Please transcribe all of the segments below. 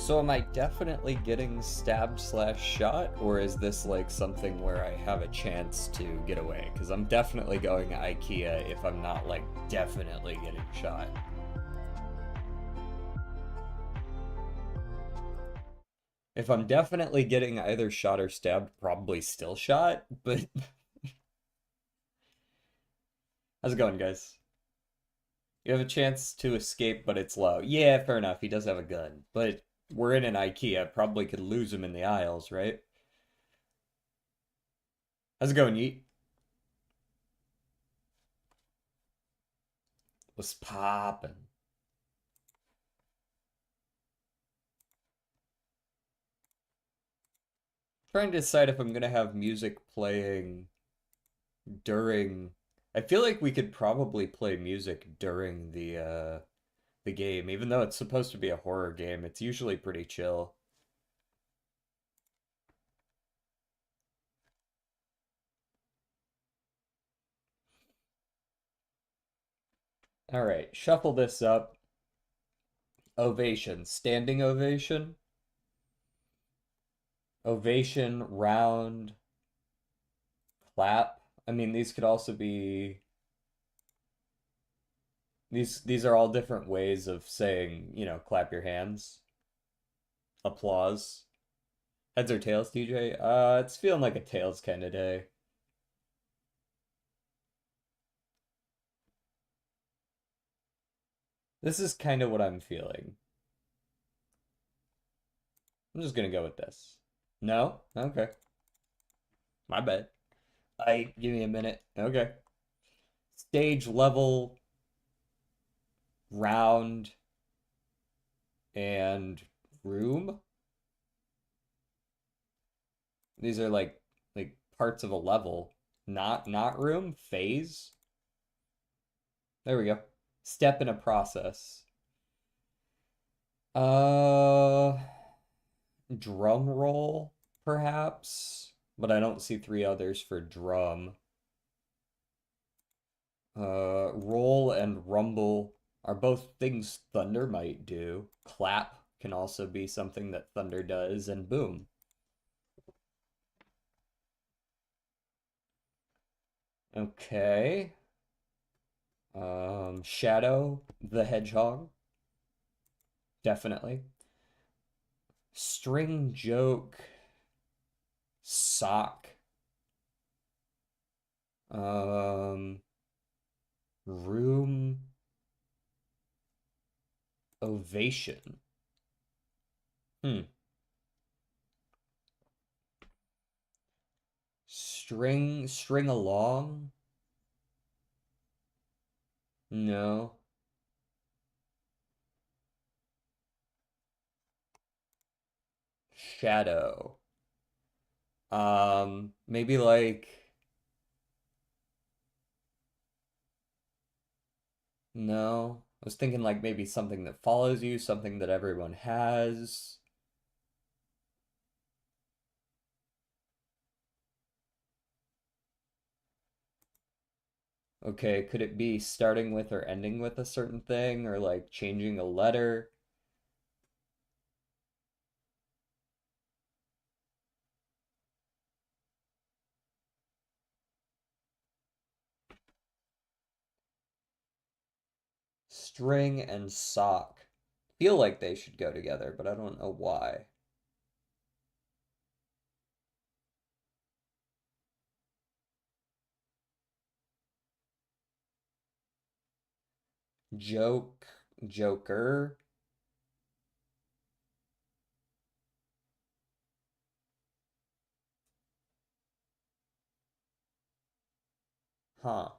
So am I definitely getting stabbed slash shot, or is this like something where I have a chance to get away? Because I'm definitely going IKEA if I'm not like definitely getting shot. If I'm definitely getting either shot or stabbed, probably still shot, but how's it going, guys? You have a chance to escape, but it's low. Yeah, fair enough. He does have a gun, but we're in an IKEA. Probably could lose him in the aisles, right? How's it going, Yeet? What's poppin'? Trying to decide if I'm gonna have music playing during. I feel like we could probably play music during the game, even though it's supposed to be a horror game. It's usually pretty chill. All right, shuffle this up. Ovation, standing ovation, ovation, round, clap. I mean, these could also be these are all different ways of saying, clap your hands, applause. Heads or tails, TJ? It's feeling like a tails kind of day. This is kind of what I'm feeling. I'm just gonna go with this. No? Okay. My bad. I give me a minute. Okay. Stage level, round, and room. These are like parts of a level. Not room, phase. There we go. Step in a process. Uh Drum roll, perhaps, but I don't see three others for drum. Roll and rumble are both things thunder might do. Clap can also be something that thunder does, and boom. Okay. Shadow the Hedgehog, definitely. String joke, sock. Um, Room ovation. Hmm. String along? No. Shadow. Maybe like no. I was thinking like maybe something that follows you, something that everyone has. Okay, could it be starting with or ending with a certain thing or like changing a letter? String and sock. Feel like they should go together, but I don't know why. Joke, Joker. Huh.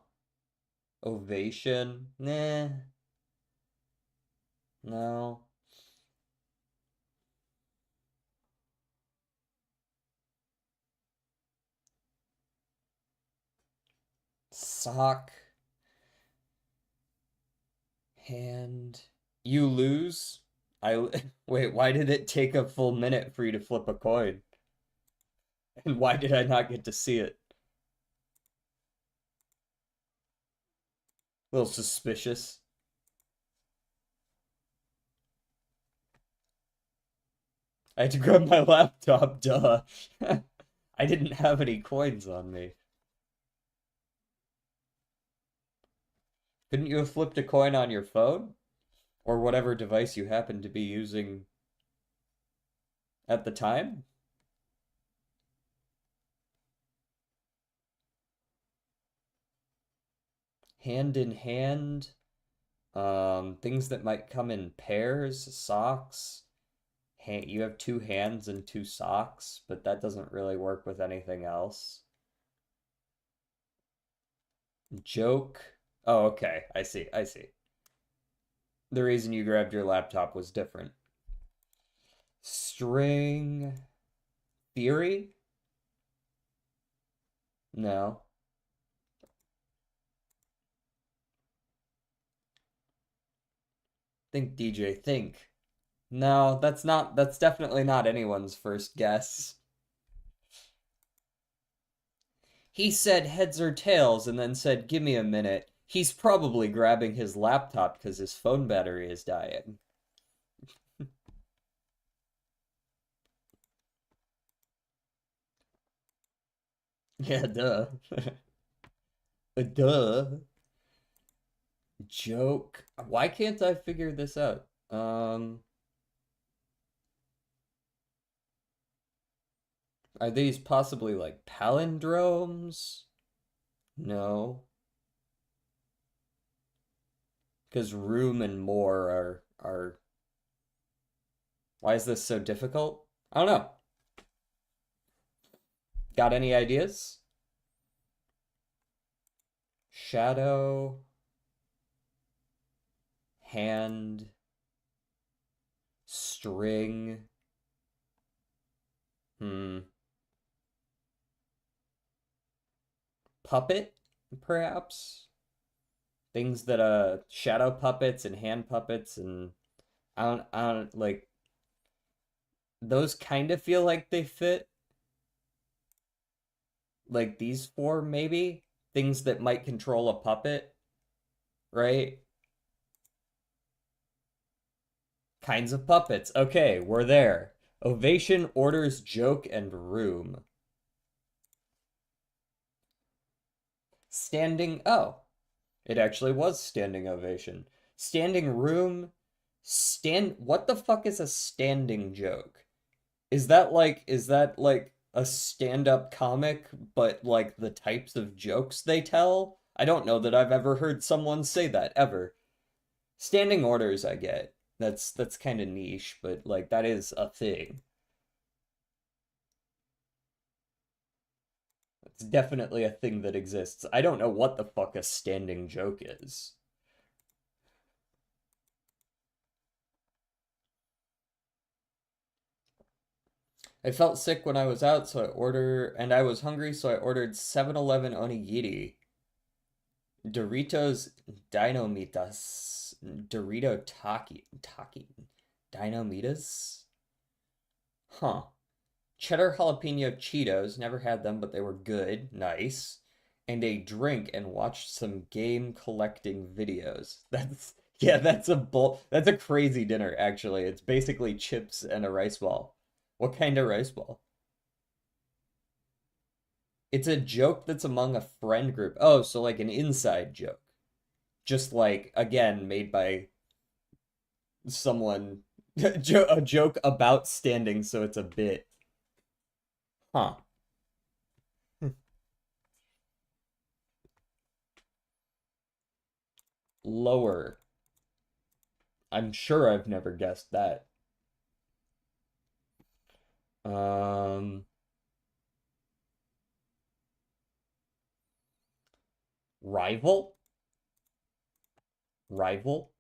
Ovation. Nah. No. Sock. Hand. You lose. I wait, why did it take a full minute for you to flip a coin? And why did I not get to see it? A little suspicious. I had to grab my laptop, duh. I didn't have any coins on me. Couldn't you have flipped a coin on your phone? Or whatever device you happened to be using at the time? Hand in hand. Things that might come in pairs, socks. You have two hands and two socks, but that doesn't really work with anything else. Joke. Oh, okay. I see. I see. The reason you grabbed your laptop was different. String theory? No. Think, DJ, think. No, that's definitely not anyone's first guess. He said heads or tails and then said, "Give me a minute." He's probably grabbing his laptop because his phone battery is dying. Yeah, duh. Duh. Joke. Why can't I figure this out? Are these possibly like palindromes? No. Because room and more are why is this so difficult? I don't know. Got any ideas? Shadow, hand, string. Hmm. Puppet, perhaps? Things that shadow puppets and hand puppets and I don't like those kind of feel like they fit. Like these four maybe? Things that might control a puppet, right? Kinds of puppets. Okay, we're there. Ovation, orders, joke, and room. Standing. Oh, it actually was standing ovation. Standing room. What the fuck is a standing joke? Is that like a stand-up comic, but like the types of jokes they tell? I don't know that I've ever heard someone say that ever. Standing orders, I get. That's kind of niche, but like that is a thing. It's definitely a thing that exists. I don't know what the fuck a standing joke is. I felt sick when I was out, and I was hungry, so I ordered 7-Eleven onigiri. Doritos Dinomitas. Dorito Dinomitas? Huh. Cheddar jalapeno Cheetos. Never had them, but they were good. Nice. And a drink and watched some game collecting videos. That's a crazy dinner, actually. It's basically chips and a rice ball. What kind of rice ball? It's a joke that's among a friend group. Oh, so like an inside joke. Just like, again, made by someone. A joke about standing, so it's a bit. Huh. Lower. I'm sure I've never guessed that. Um, rival? Rival?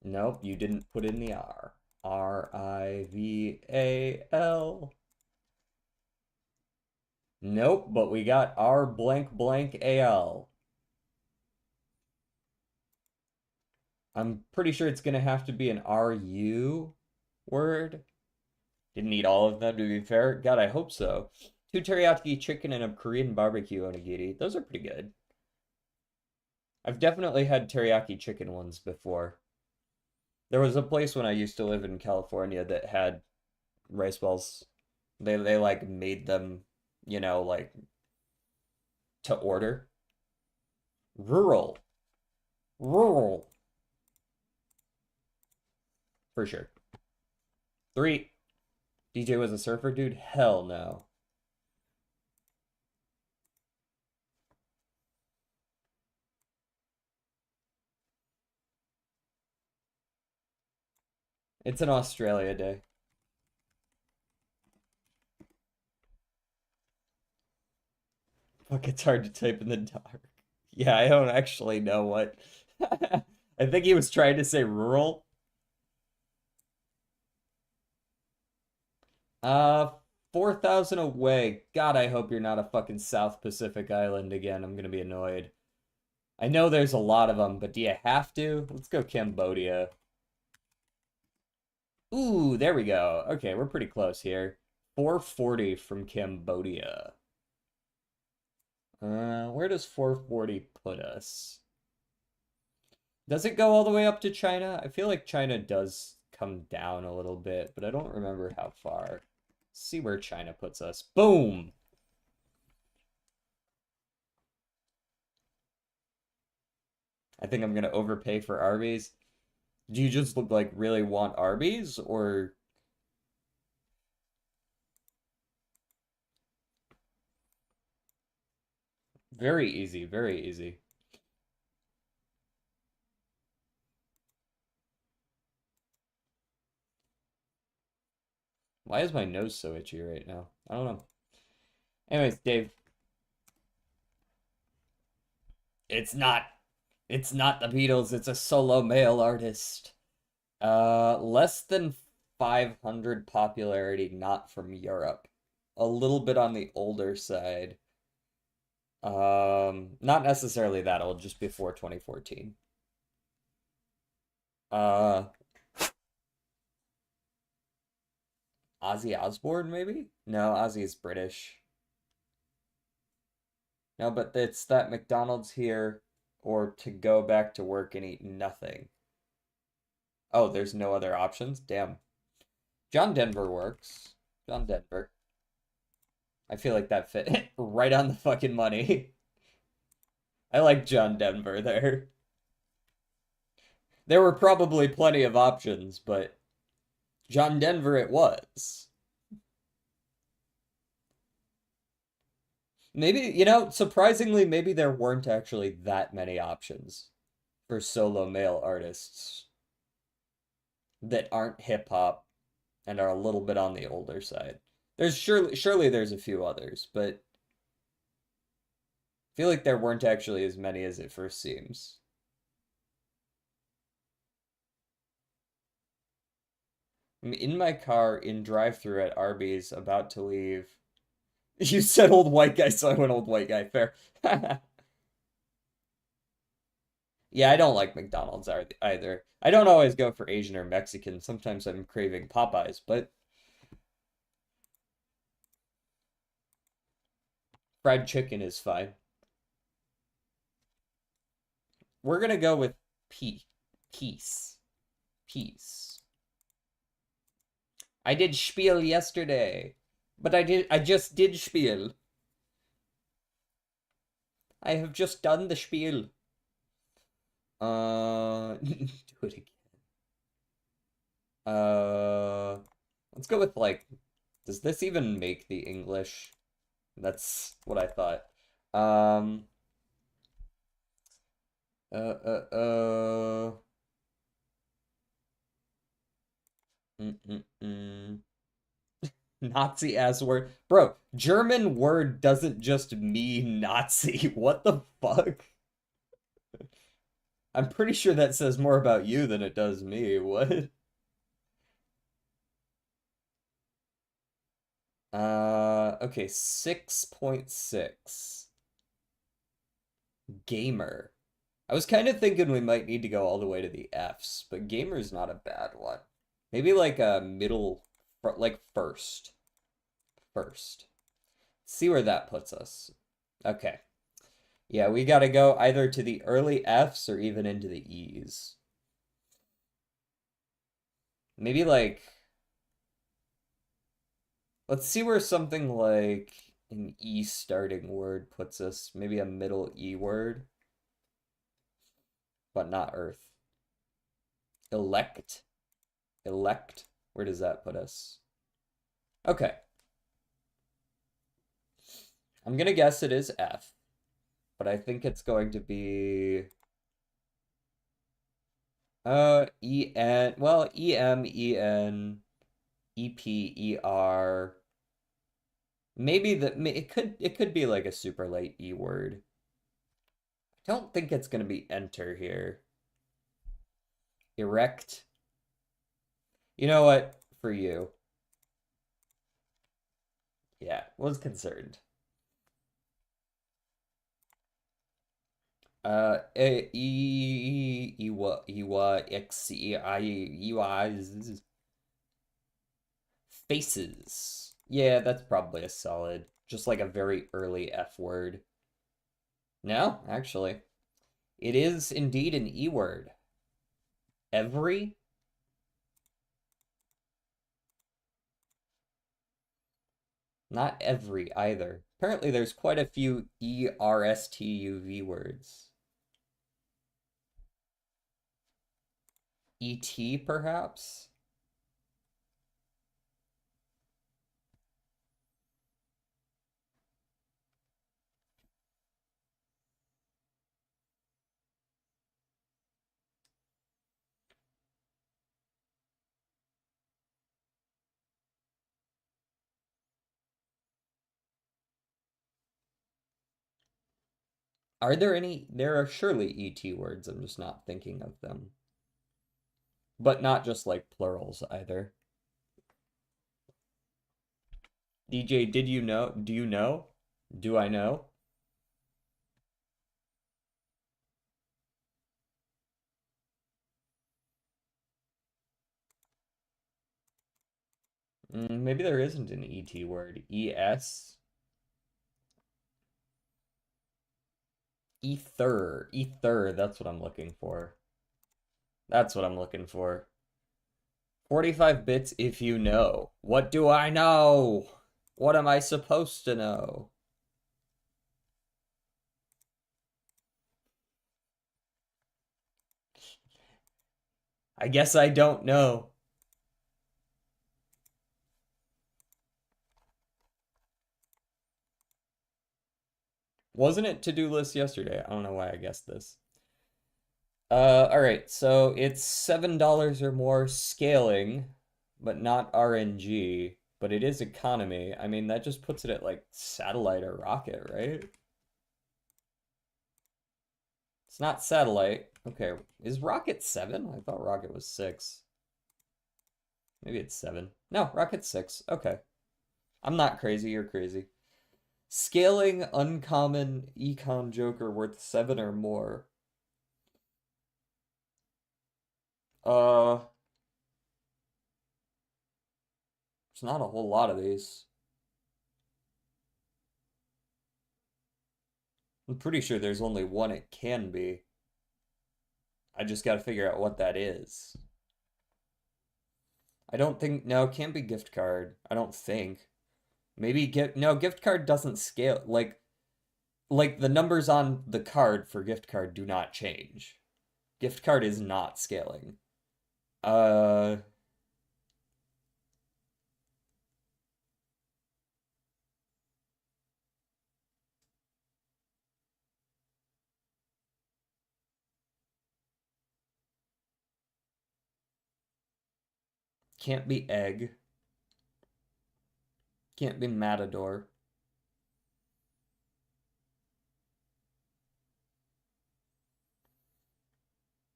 Nope, you didn't put in the R. Rival. Nope, but we got R blank blank AL. I'm pretty sure it's gonna have to be an RU word. Didn't eat all of them to be fair. God, I hope so. Two teriyaki chicken and a Korean barbecue onigiri. Those are pretty good. I've definitely had teriyaki chicken ones before. There was a place when I used to live in California that had rice balls. They like made them, like to order. Rural. Rural. For sure. Three. DJ was a surfer dude? Hell no. It's an Australia day. Fuck, it's hard to type in the dark. Yeah, I don't actually know what. I think he was trying to say rural. Uh, 4,000 away. God, I hope you're not a fucking South Pacific island again. I'm gonna be annoyed. I know there's a lot of them, but do you have to? Let's go Cambodia. Ooh, there we go. Okay, we're pretty close here. 440 from Cambodia. Where does 440 put us? Does it go all the way up to China? I feel like China does come down a little bit, but I don't remember how far. Let's see where China puts us. Boom! I think I'm gonna overpay for Arby's. Do you just look like really want Arby's or very easy, very easy. Why is my nose so itchy right now? I don't know. Anyways, Dave, it's not it's not the Beatles, it's a solo male artist. Less than 500 popularity, not from Europe. A little bit on the older side. Not necessarily that old, just before 2014. Uh, Ozzy Osbourne, maybe? No, Ozzy is British. No, but it's that McDonald's here, or to go back to work and eat nothing. Oh, there's no other options? Damn. John Denver works. John Denver. I feel like that fit right on the fucking money. I like John Denver there. There were probably plenty of options, but John Denver it was. Maybe, surprisingly, maybe there weren't actually that many options for solo male artists that aren't hip hop and are a little bit on the older side. There's surely there's a few others, but I feel like there weren't actually as many as it first seems. I'm in my car in drive-through at Arby's, about to leave. You said old white guy, so I went old white guy. Fair. Yeah, I don't like McDonald's either. I don't always go for Asian or Mexican. Sometimes I'm craving Popeyes, but fried chicken is fine. We're gonna go with peace. Peace. I did spiel yesterday, but I just did spiel. I have just done the spiel. Do it again. Uh, let's go with like, does this even make the English? That's what I thought. Um, uh, uh, uh, mm, mm, mm. Nazi ass word. Bro, German word doesn't just mean Nazi. What the fuck? I'm pretty sure that says more about you than it does me. What? Okay, 6.6. Gamer. I was kind of thinking we might need to go all the way to the F's, but gamer's not a bad one. Maybe like a middle, like first. First. See where that puts us. Okay. Yeah, we gotta go either to the early F's or even into the E's. Maybe like Let's see where something like an E starting word puts us. Maybe a middle E word, but not Earth. Elect. Elect. Where does that put us? Okay. I'm gonna guess it is F, but I think it's going to be E N. Well, E M E N E P E R. Maybe it could be like a super late E word. I don't think it's gonna be enter here. Erect. You know what? For you. Yeah, was concerned. Faces. Yeah, that's probably a solid. Just like a very early F word. No, actually. It is indeed an E word. Every? Not every either. Apparently there's quite a few ERSTUV words. ET, perhaps? Are there any? There are surely ET words, I'm just not thinking of them. But not just like plurals either. DJ, did you know? Do you know? Do I know? Maybe there isn't an ET word. ES? Ether. Ether, that's what I'm looking for. That's what I'm looking for. 45 bits if you know. What do I know? What am I supposed to know? I guess I don't know. Wasn't it to-do list yesterday? I don't know why I guessed this. All right, so it's $7 or more scaling, but not RNG, but it is economy. I mean, that just puts it at like satellite or rocket, right? It's not satellite. Okay, is rocket 7? I thought rocket was 6. Maybe it's 7. No, rocket's 6. Okay. I'm not crazy, you're crazy. Scaling uncommon econ joker worth 7 or more. Uh, there's not a whole lot of these. I'm pretty sure there's only one it can be. I just gotta figure out what that is. I don't think, no, it can't be gift card. I don't think. Maybe no, gift card doesn't scale. Like the numbers on the card for gift card do not change. Gift card is not scaling. Uh, can't be egg. Can't be matador.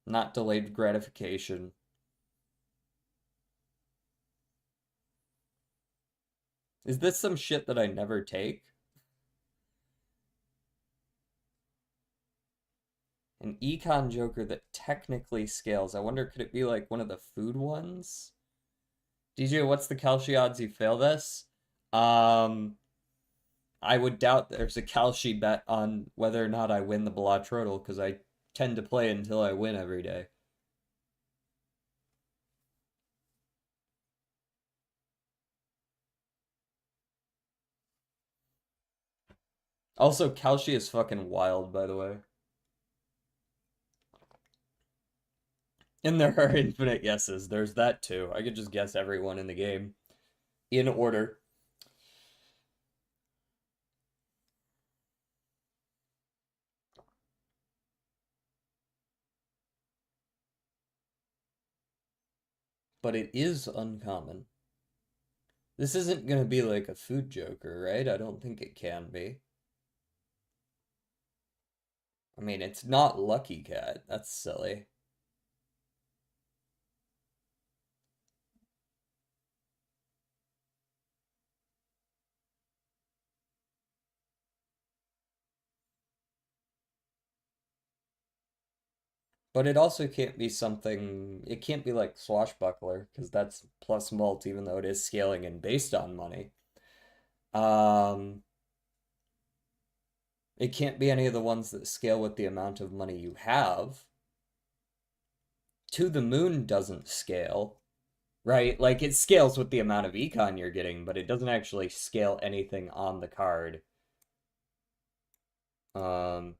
Not delayed gratification. Is this some shit that I never take? An econ joker that technically scales. I wonder, could it be like one of the food ones? DJ, what's the Kalshi odds you fail this? Um, I would doubt there's a Kalshi bet on whether or not I win the Belatrodal because I tend to play until I win every day. Also, Kalshi is fucking wild, by the way. And there are infinite guesses. There's that too. I could just guess everyone in the game in order. But it is uncommon. This isn't gonna be like a food joker, right? I don't think it can be. I mean, it's not Lucky Cat. That's silly. But it also can't be something, it can't be like Swashbuckler, because that's plus mult, even though it is scaling and based on money. Um, it can't be any of the ones that scale with the amount of money you have. To the Moon doesn't scale, right? Like it scales with the amount of econ you're getting, but it doesn't actually scale anything on the card. Um,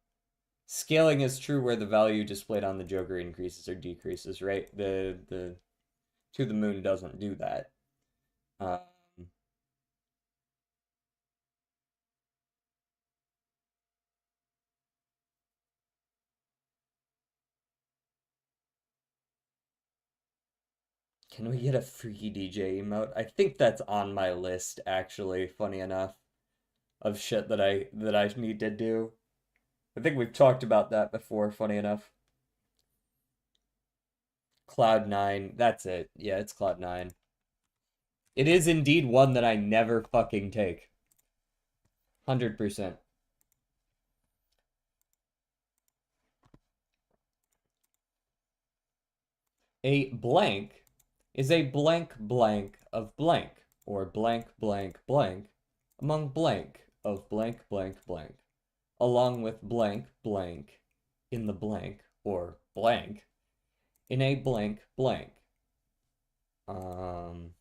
Scaling is true where the value displayed on the Joker increases or decreases, right? The To the Moon doesn't do that. Um, can we get a free DJ emote? I think that's on my list, actually, funny enough, of shit that I need to do. I think we've talked about that before, funny enough. Cloud9, that's it. Yeah, it's Cloud9. It is indeed one that I never fucking take. 100%. A blank is a blank blank of blank, or blank blank blank, among blank of blank blank blank, along with blank blank in the blank, or blank, in a blank blank. Um,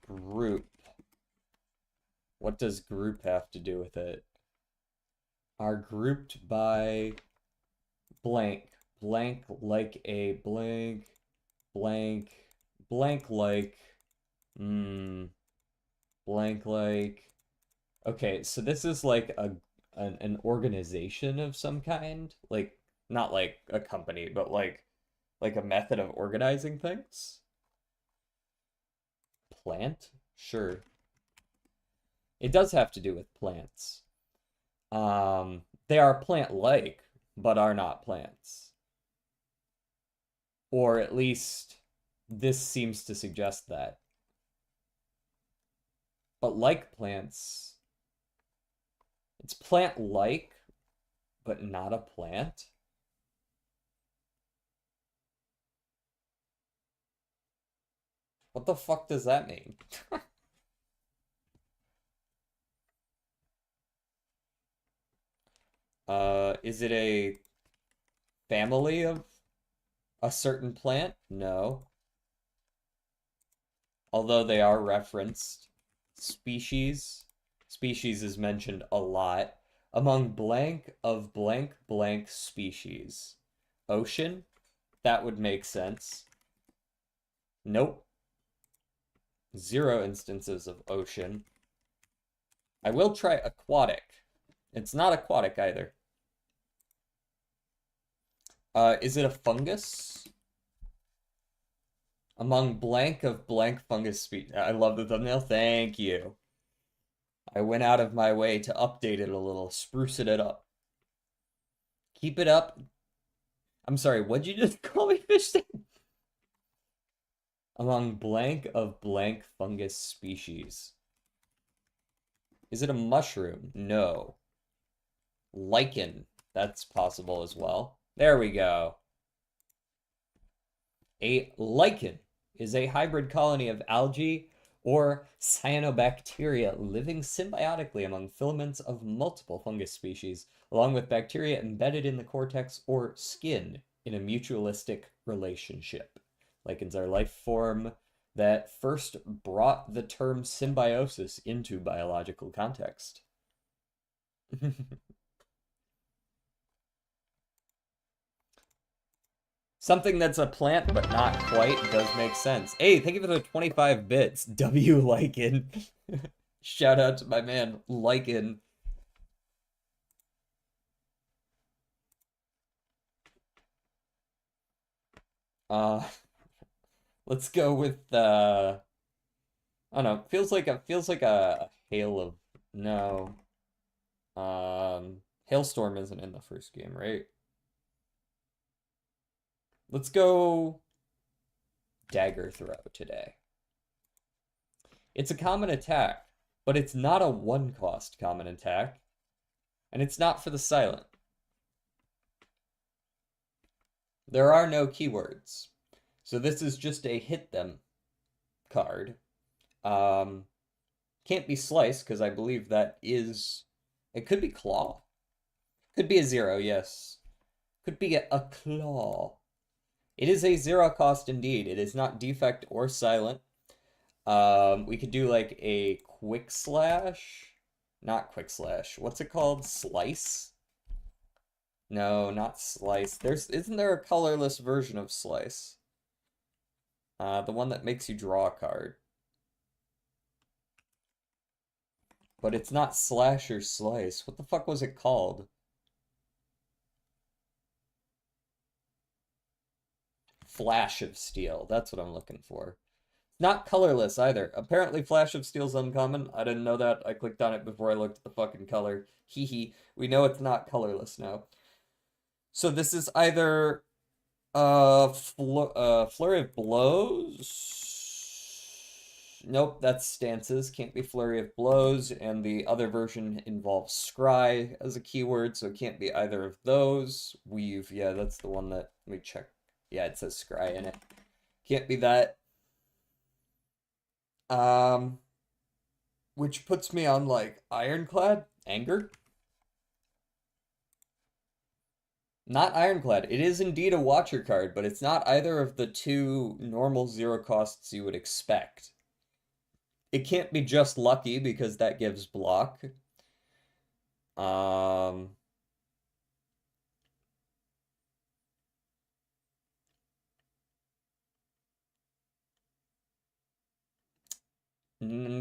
Group. What does group have to do with it? Are grouped by blank, blank like a blank, blank, blank like, blank like. Okay, so this is like an organization of some kind, like not like a company, but like a method of organizing things. Plant? Sure. It does have to do with plants. They are plant-like, but are not plants. Or at least this seems to suggest that. But like plants, it's plant-like, but not a plant. What the fuck does that mean? Is it a family of a certain plant? No. Although they are referenced. Species. Species is mentioned a lot. Among blank of blank blank species. Ocean? That would make sense. Nope. Zero instances of ocean. I will try aquatic. It's not aquatic either. Is it a fungus? Among blank of blank fungus species. I love the thumbnail. Thank you. I went out of my way to update it a little, spruce it up. Keep it up. I'm sorry, what'd you just call me, fish? Among blank of blank fungus species. Is it a mushroom? No. Lichen. That's possible as well. There we go. A lichen is a hybrid colony of algae or cyanobacteria living symbiotically among filaments of multiple fungus species, along with bacteria embedded in the cortex or skin in a mutualistic relationship. Lichens are life form that first brought the term symbiosis into biological context. Something that's a plant but not quite does make sense. Hey, thank you for the 25 bits. W Lichen. Shout out to my man, Lichen. Uh, let's go with I don't know. Feels like a hail of no. Hailstorm isn't in the first game, right? Let's go dagger throw today. It's a common attack, but it's not a one cost common attack, and it's not for the silent. There are no keywords. So this is just a hit them card. Um, can't be slice because I believe that is it could be claw. Could be a 0, yes. Could be a claw. It is a 0 cost indeed. It is not defect or silent. We could do like a quick slash. Not quick slash. What's it called? Slice? No, not slice. Isn't there a colorless version of slice? The one that makes you draw a card. But it's not slash or slice. What the fuck was it called? Flash of Steel. That's what I'm looking for. Not colorless either. Apparently Flash of Steel's uncommon. I didn't know that. I clicked on it before I looked at the fucking color. Hee hee. We know it's not colorless now. So this is either Flurry of Blows. Nope, that's stances. Can't be Flurry of Blows, and the other version involves Scry as a keyword, so it can't be either of those. Weave, yeah, that's the one that we check. Yeah, it says Scry in it. Can't be that. Which puts me on like Ironclad, Anger. Not Ironclad. It is indeed a Watcher card, but it's not either of the two normal 0 costs you would expect. It can't be just Lucky because that gives block. Um,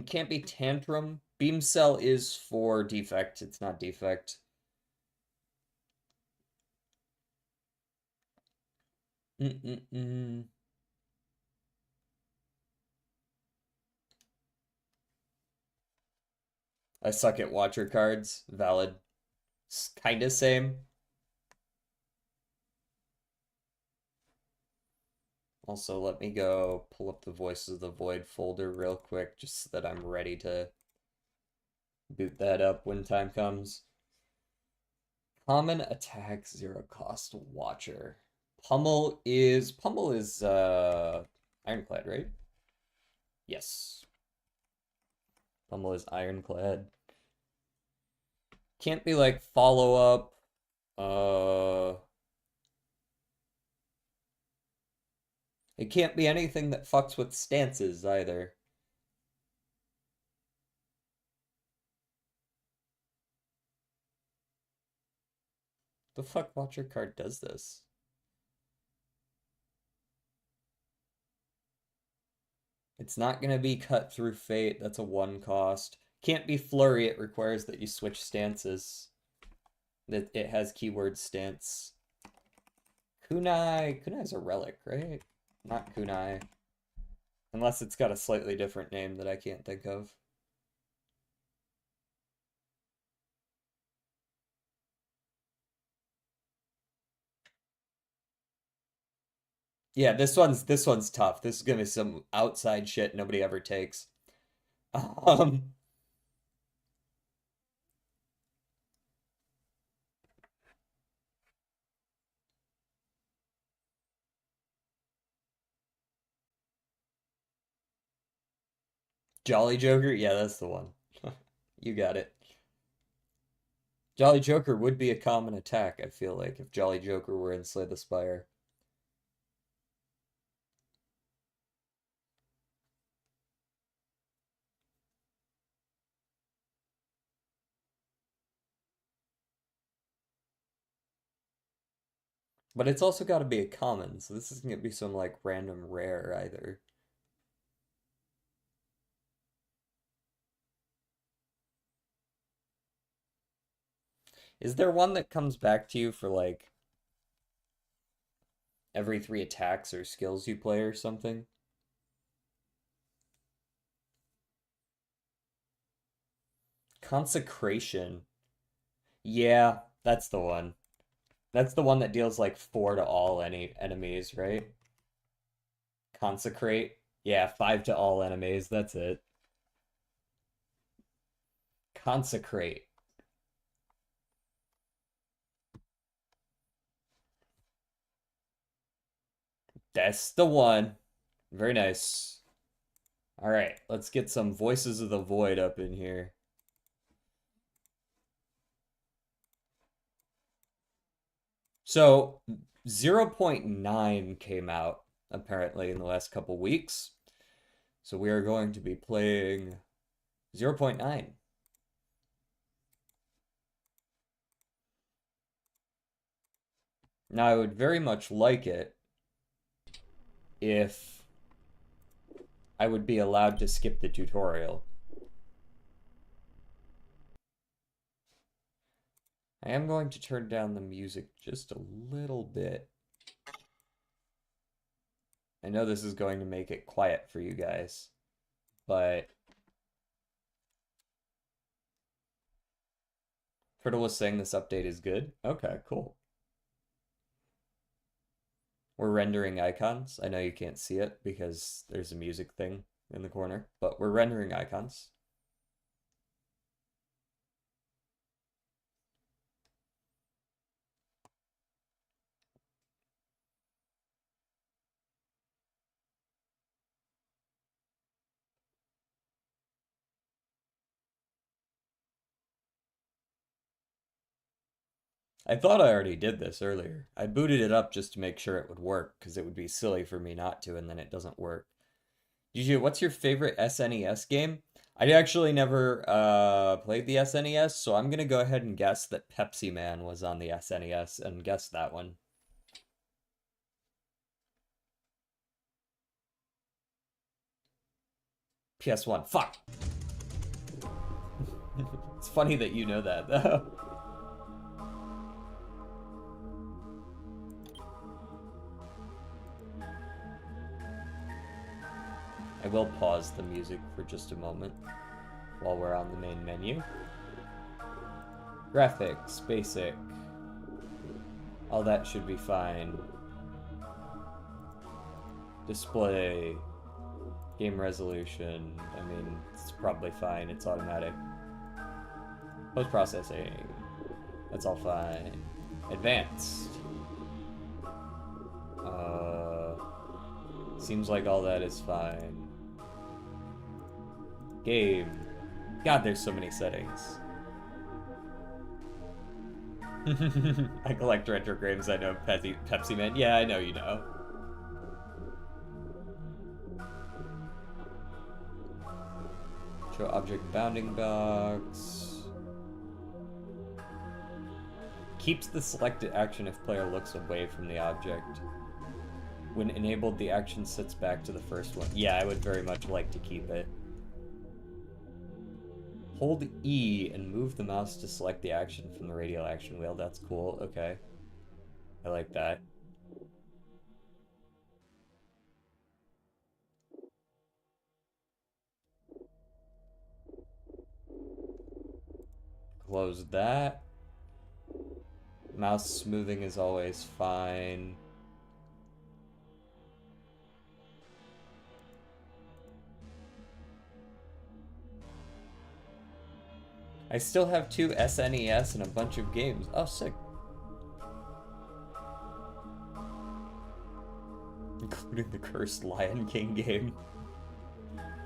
can't be Tantrum. Beam Cell is for defect. It's not defect. I suck at Watcher cards. Valid. Kinda same. Also, let me go pull up the Voices of the Void folder real quick, just so that I'm ready to boot that up when time comes. Common attack, 0 cost Watcher. Pummel is Ironclad, right? Yes. Pummel is Ironclad. Can't be like follow up. It can't be anything that fucks with stances either. The fuck Watcher card does this? It's not gonna be Cut Through Fate. That's a 1 cost. Can't be Flurry. It requires that you switch stances. That it has keyword stance. Kunai. Kunai's a relic, right? Not Kunai. Unless it's got a slightly different name that I can't think of. Yeah, this one's tough. This is gonna be some outside shit nobody ever takes. Um, Jolly Joker? Yeah, that's the one. You got it. Jolly Joker would be a common attack, I feel like, if Jolly Joker were in Slay the Spire. But it's also got to be a common, so this isn't going to be some like random rare either. Is there one that comes back to you for like every 3 attacks or skills you play or something? Consecration. Yeah, that's the one. That's the one that deals like 4 to all any enemies, right? Consecrate. Yeah, 5 to all enemies. That's it. Consecrate. That's the one. Very nice. All right, let's get some Voices of the Void up in here. So 0.9 came out apparently in the last couple weeks. So we are going to be playing 0.9. Now I would very much like it if I would be allowed to skip the tutorial. I am going to turn down the music just a little bit. I know this is going to make it quiet for you guys, but Turtle was saying this update is good. Okay, cool. We're rendering icons. I know you can't see it because there's a music thing in the corner, but we're rendering icons. I thought I already did this earlier. I booted it up just to make sure it would work because it would be silly for me not to, and then it doesn't work. Gigi, what's your favorite SNES game? I actually never played the SNES, so I'm gonna go ahead and guess that Pepsi Man was on the SNES and guess that one. PS1. Fuck. It's funny that you know that though. I will pause the music for just a moment while we're on the main menu. Graphics, basic. All that should be fine. Display. Game resolution. I mean, it's probably fine. It's automatic. Post-processing. That's all fine. Advanced. Seems like all that is fine. Game. God, there's so many settings. I collect retro games. I know Pepsi Man. Yeah, I know you know. Show object bounding box. Keeps the selected action if player looks away from the object. When enabled, the action sits back to the first one. Yeah, I would very much like to keep it. Hold E and move the mouse to select the action from the radial action wheel. That's cool. Okay. I like that. Close that. Mouse smoothing is always fine. I still have 2 SNES and a bunch of games. Oh, sick. Including the cursed Lion King game.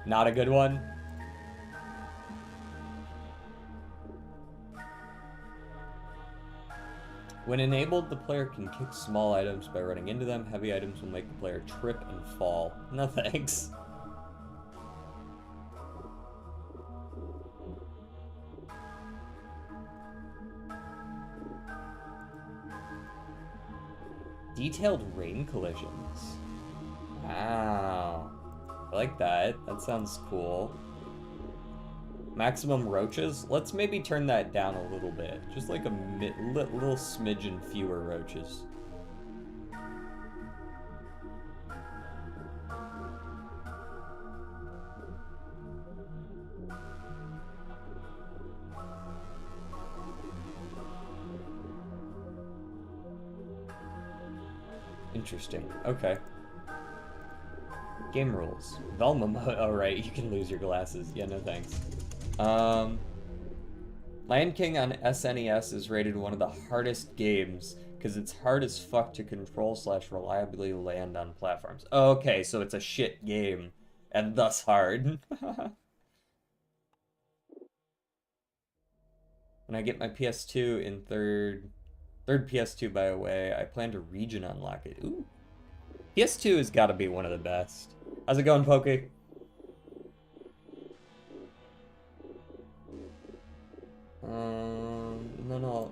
Not a good one. When enabled, the player can kick small items by running into them. Heavy items will make the player trip and fall. No thanks. Detailed rain collisions. Wow. I like that. That sounds cool. Maximum roaches? Let's maybe turn that down a little bit. Just like a little smidgen fewer roaches. Interesting. Okay. Game rules. Velma mode. Oh, right. You can lose your glasses. Yeah, no thanks. Lion King on SNES is rated one of the hardest games because it's hard as fuck to control / reliably land on platforms. Okay, so it's a shit game and thus hard. When I get my PS2 in third PS2 by the way, I plan to region unlock it. Ooh. PS2 has got to be one of the best. How's it going, Pokey?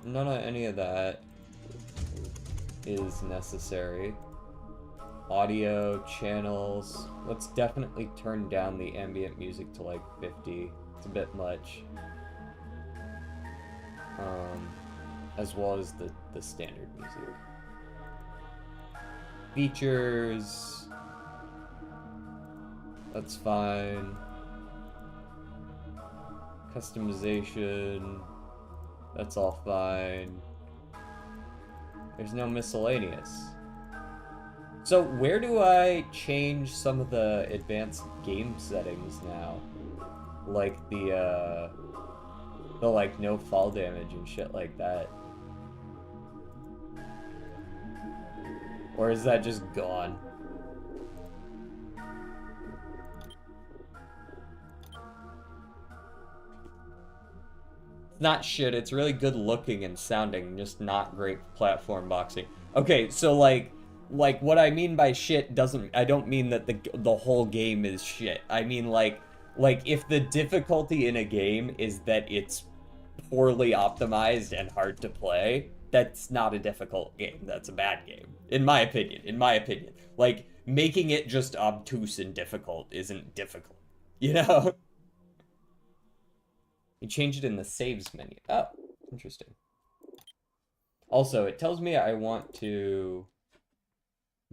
None of any of that is necessary. Audio, channels. Let's definitely turn down the ambient music to like 50. It's a bit much. As well as the standard music. Features. That's fine. Customization. That's all fine. There's no miscellaneous. So where do I change some of the advanced game settings now? Like the like no fall damage and shit like that. Or is that just gone? Not shit, it's really good looking and sounding, just not great platform boxing. Okay, so like what I mean by shit I don't mean that the whole game is shit. I mean like if the difficulty in a game is that it's poorly optimized and hard to play, that's not a difficult game. That's a bad game. In my opinion. Like making it just obtuse and difficult isn't difficult. You know? You change it in the saves menu. Oh, interesting. Also, it tells me I want to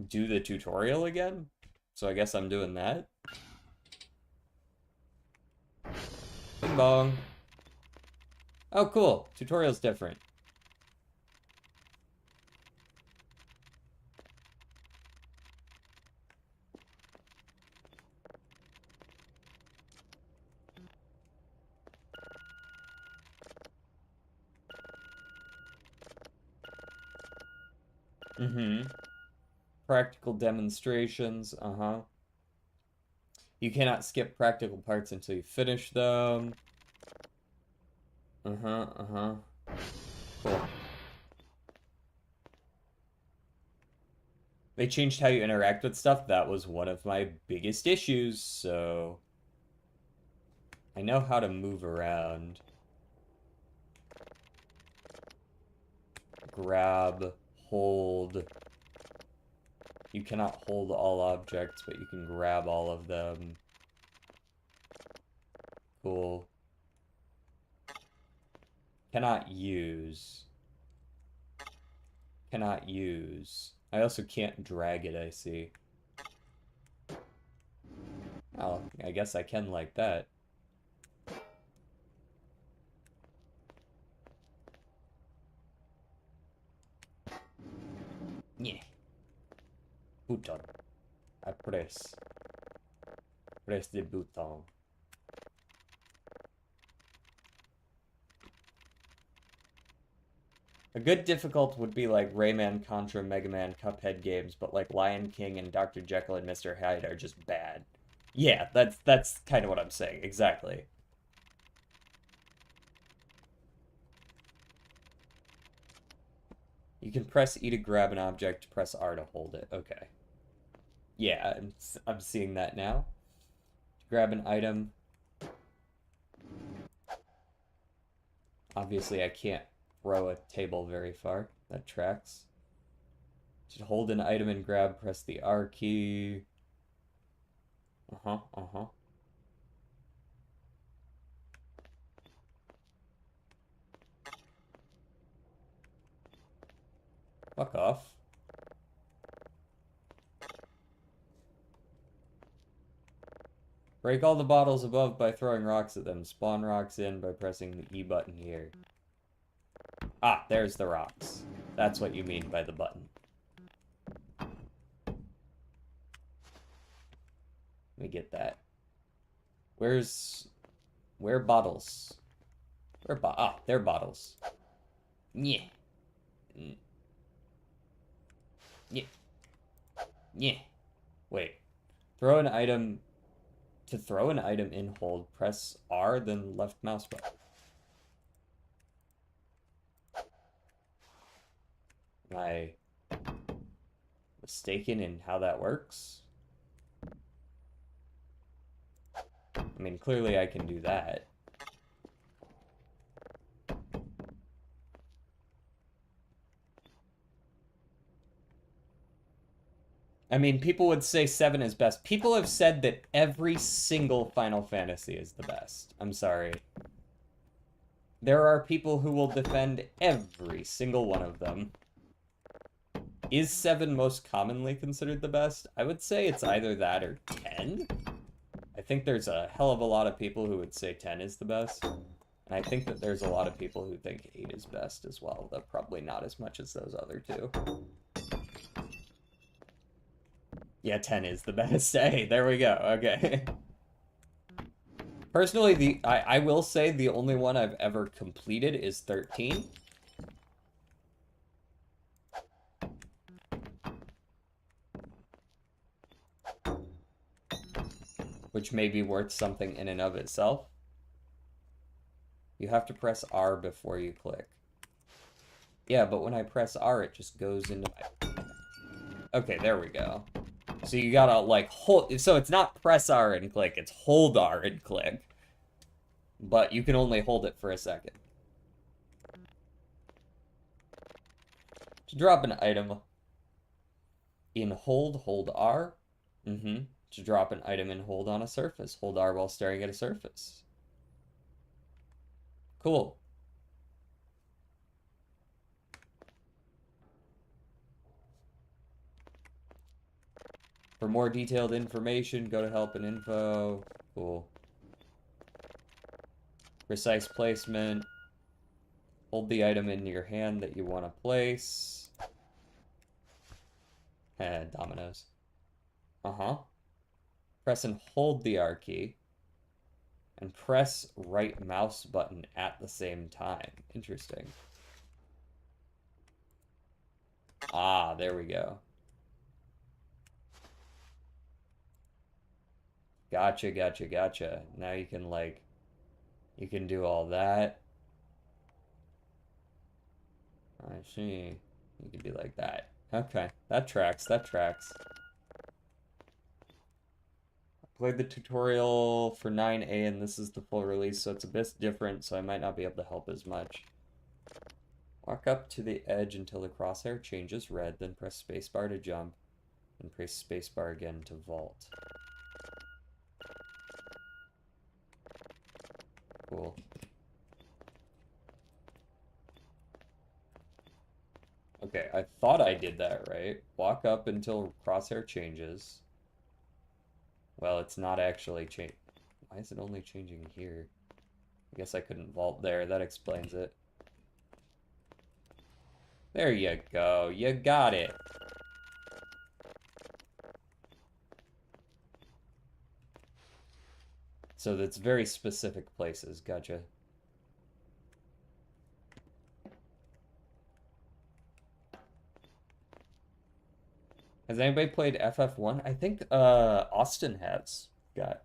do the tutorial again. So I guess I'm doing that. Bing bong. Oh, cool. Tutorial's different. Mm-hmm. Practical demonstrations. Uh-huh. You cannot skip practical parts until you finish them. Uh-huh, uh-huh. Cool. They changed how you interact with stuff. That was one of my biggest issues, so I know how to move around. Grab, hold. You cannot hold all objects, but you can grab all of them. Cool. Cannot use. Cannot use. I also can't drag it, I see. Oh, I guess I can like that. Yeah. Button. I press. Press the button. A good difficult would be like Rayman, Contra, Mega Man, Cuphead games, but like Lion King and Dr. Jekyll and Mr. Hyde are just bad. Yeah, that's kind of what I'm saying. Exactly. You can press E to grab an object, press R to hold it. Okay. Yeah, I'm seeing that now. Grab an item. Obviously, I can't throw a table very far. That tracks. Just hold an item and grab, press the R key. Uh-huh, uh-huh. Fuck off. Break all the bottles above by throwing rocks at them. Spawn rocks in by pressing the E button here. Ah, there's the rocks. That's what you mean by the button. Let me get that. Where bottles? They're bottles. Yeah. Yeah. Yeah. Wait. Throw an item. To throw an item in hold, press R, then left mouse button. Am I mistaken in how that works? I mean, clearly I can do that. I mean, people would say 7 is best. People have said that every single Final Fantasy is the best. I'm sorry. There are people who will defend every single one of them. Is 7 most commonly considered the best? I would say it's either that or 10. I think there's a hell of a lot of people who would say 10 is the best. And I think that there's a lot of people who think 8 is best as well, though probably not as much as those other two. Yeah, 10 is the best. Hey, there we go. Okay. Personally, I will say the only one I've ever completed is 13. Which may be worth something in and of itself. You have to press R before you click. Yeah, but when I press R, it just goes into my... Okay, there we go. So you gotta, like, hold... So it's not press R and click, it's hold R and click. But you can only hold it for a second. To drop an item in hold R. To drop an item in hold on a surface. Hold R while staring at a surface. Cool. For more detailed information, go to help and info. Cool. Precise placement. Hold the item in your hand that you want to place. Dominoes. Uh-huh. Press and hold the R key. And press right mouse button at the same time. Interesting. Ah, there we go. Gotcha, gotcha, gotcha. Now you can, like, you can do all that. I see. You can be like that. Okay, that tracks, that tracks. I played the tutorial for 9A and this is the full release, so it's a bit different, so I might not be able to help as much. Walk up to the edge until the crosshair changes red, then press spacebar to jump, and press spacebar again to vault. Cool. Okay, I thought I did that right. Walk up until crosshair changes. Well, it's not actually changing. Why is it only changing here? I guess I couldn't vault there. That explains it. There you go. You got it. So that's very specific places. Gotcha. Has anybody played FF1? I think Austin has. Got.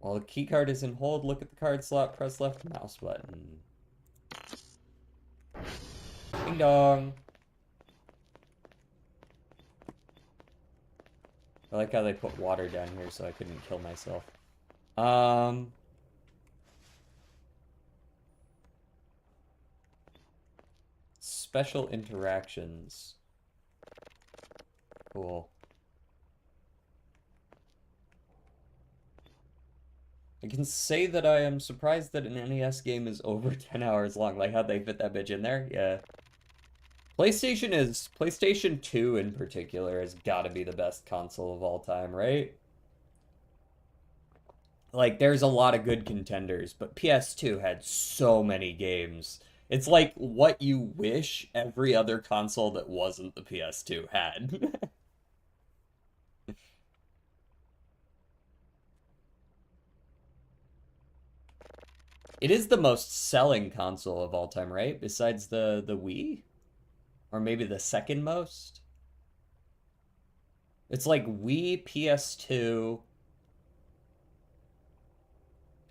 While the key card is in hold, look at the card slot, press left mouse button. Ding dong. I like how they put water down here so I couldn't kill myself. Um, Special interactions. Cool. I can say that I am surprised that an NES game is over 10 hours long. Like, how'd they fit that bitch in there? Yeah. PlayStation 2 in particular has got to be the best console of all time, right? Like, there's a lot of good contenders, but PS2 had so many games. It's like what you wish every other console that wasn't the PS2 had. It is the most selling console of all time, right? Besides the Wii? Or maybe the second most? It's like Wii, PS2,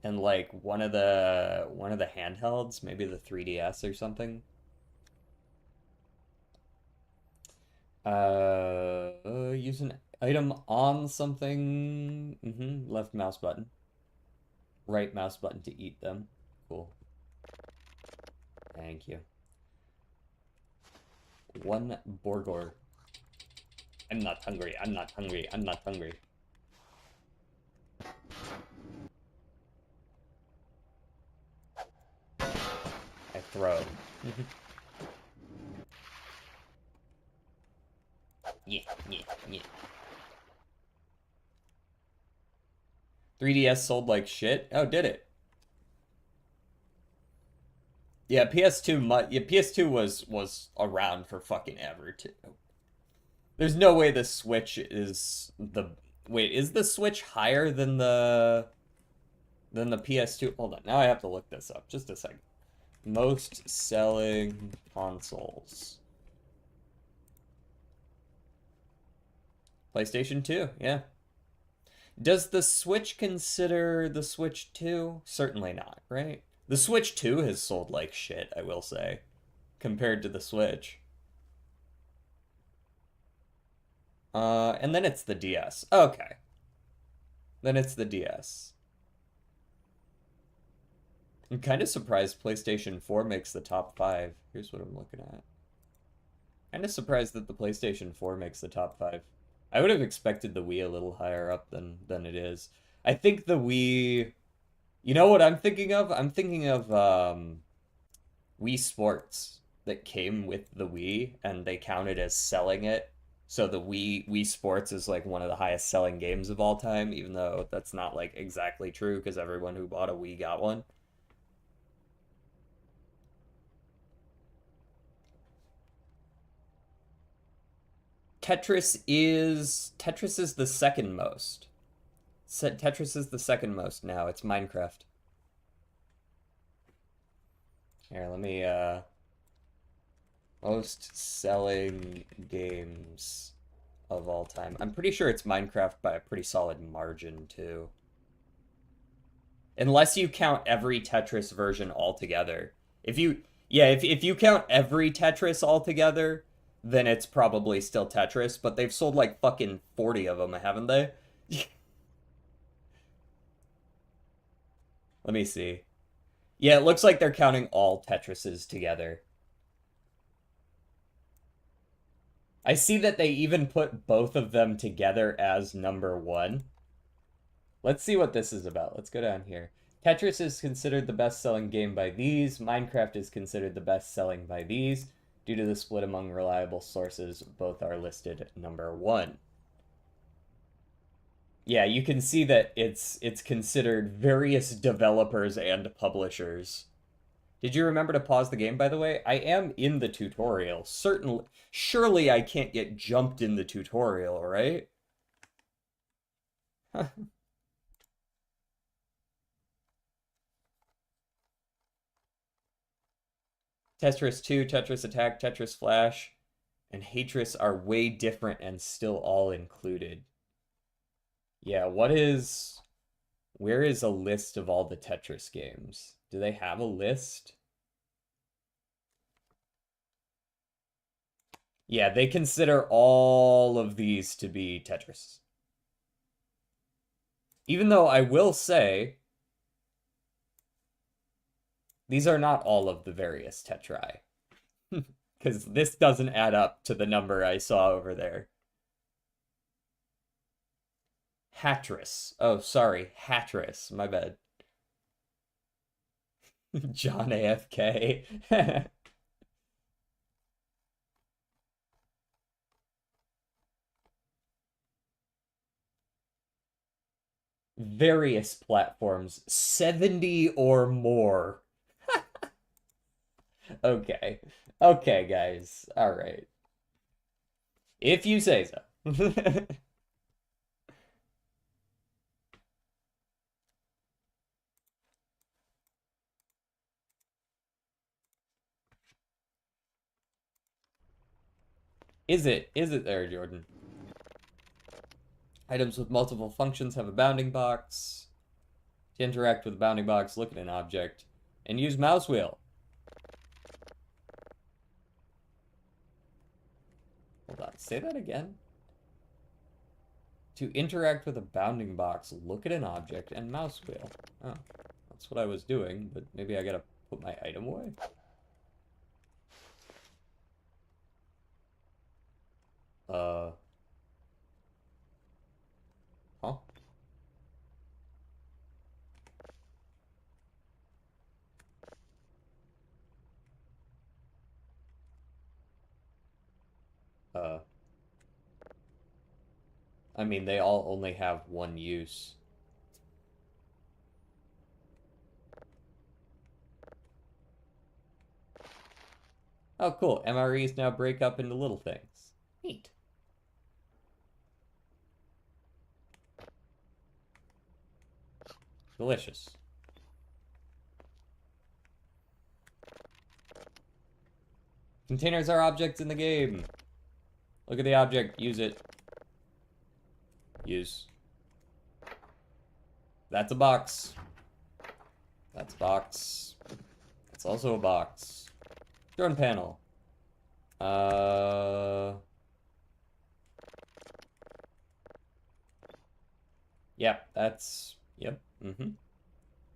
and like one of the handhelds, maybe the 3DS or something. Use an item on something. Left mouse button. Right mouse button to eat them. Cool. Thank you. One Borgor. I'm not hungry. I'm not hungry. I'm not hungry. I throw. Yeah, yeah, yeah. 3DS sold like shit. Oh, did it? Yeah, PS2 was around for fucking ever too. There's no way the Switch is the wait, is the Switch higher than the PS2? Hold on. Now I have to look this up. Just a second. Most selling consoles. PlayStation 2, yeah. Does the Switch consider the Switch 2? Certainly not, right? The Switch 2 has sold like shit, I will say, compared to the Switch. And then it's the DS. Okay. Then it's the DS. I'm kind of surprised PlayStation 4 makes the top 5. Here's what I'm looking at. Kind of surprised that the PlayStation 4 makes the top 5. I would have expected the Wii a little higher up than it is. I think the Wii... You know what I'm thinking of? I'm thinking of Wii Sports that came with the Wii, and they counted as selling it. So the Wii Sports is like one of the highest selling games of all time, even though that's not like exactly true because everyone who bought a Wii got one. Tetris is the second most. Tetris is the second most now. It's Minecraft. Here, let me most selling games of all time. I'm pretty sure it's Minecraft by a pretty solid margin too. Unless you count every Tetris version altogether. If you yeah, if you count every Tetris altogether, then it's probably still Tetris, but they've sold like fucking 40 of them, haven't they? Let me see. Yeah, it looks like they're counting all Tetrises together. I see that they even put both of them together as number one. Let's see what this is about. Let's go down here. Tetris is considered the best-selling game by these. Minecraft is considered the best-selling by these. Due to the split among reliable sources, both are listed number one. Yeah, you can see that it's considered various developers and publishers. Did you remember to pause the game, by the way? I am in the tutorial. Certainly, surely I can't get jumped in the tutorial, right? Tetris 2, Tetris Attack, Tetris Flash, and Hatris are way different and still all included. Yeah, where is a list of all the Tetris games? Do they have a list? Yeah, they consider all of these to be Tetris. Even though I will say, these are not all of the various tetrae. Because this doesn't add up to the number I saw over there. Hattress. Oh, sorry. Hattress. My bad. John AFK. Various platforms. 70 or more. Okay. Okay, guys. All right. If you say so. Is it? Is it there, Jordan? Items with multiple functions have a bounding box. To interact with the bounding box, look at an object, and use mouse wheel. Hold on, say that again. To interact with a bounding box, look at an object and mouse wheel. Oh, that's what I was doing, but maybe I gotta put my item away. Uh, huh? Uh, I mean, they all only have one use. Oh, cool. MREs now break up into little things. Neat. Delicious. Containers are objects in the game. Look at the object. Use it. Use. That's a box. That's a box. That's also a box. Drone panel. Yep, that's... Yep,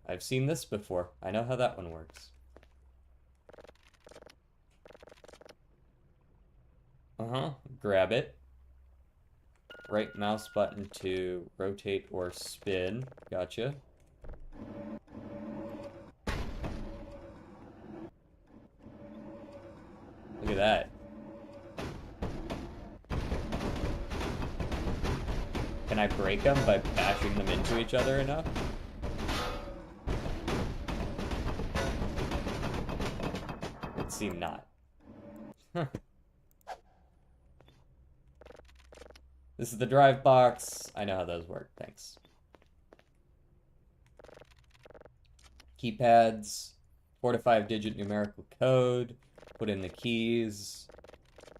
I've seen this before. I know how that one works. Grab it. Right mouse button to rotate or spin. Gotcha. Look at that. Can I break them by bashing them into each other enough? It seemed not. This is the drive box. I know how those work. Thanks. Keypads. 4 to 5 digit numerical code. Put in the keys.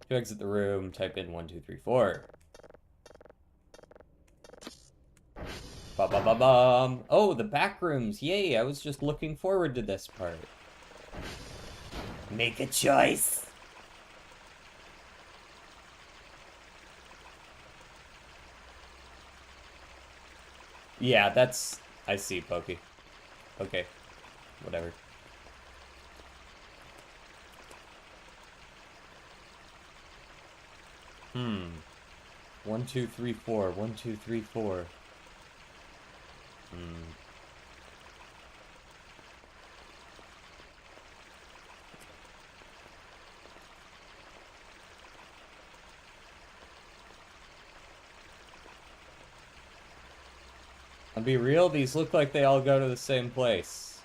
To exit the room, type in 1, 2, 3, 4. Ba-ba-ba-bum. Oh, the back rooms. Yay, I was just looking forward to this part. Make a choice. Yeah, that's... I see, Pokey. Okay. Whatever. Hmm. 1, 2, 3, 4. 1, 2, 3, 4. I'll be real, these look like they all go to the same place.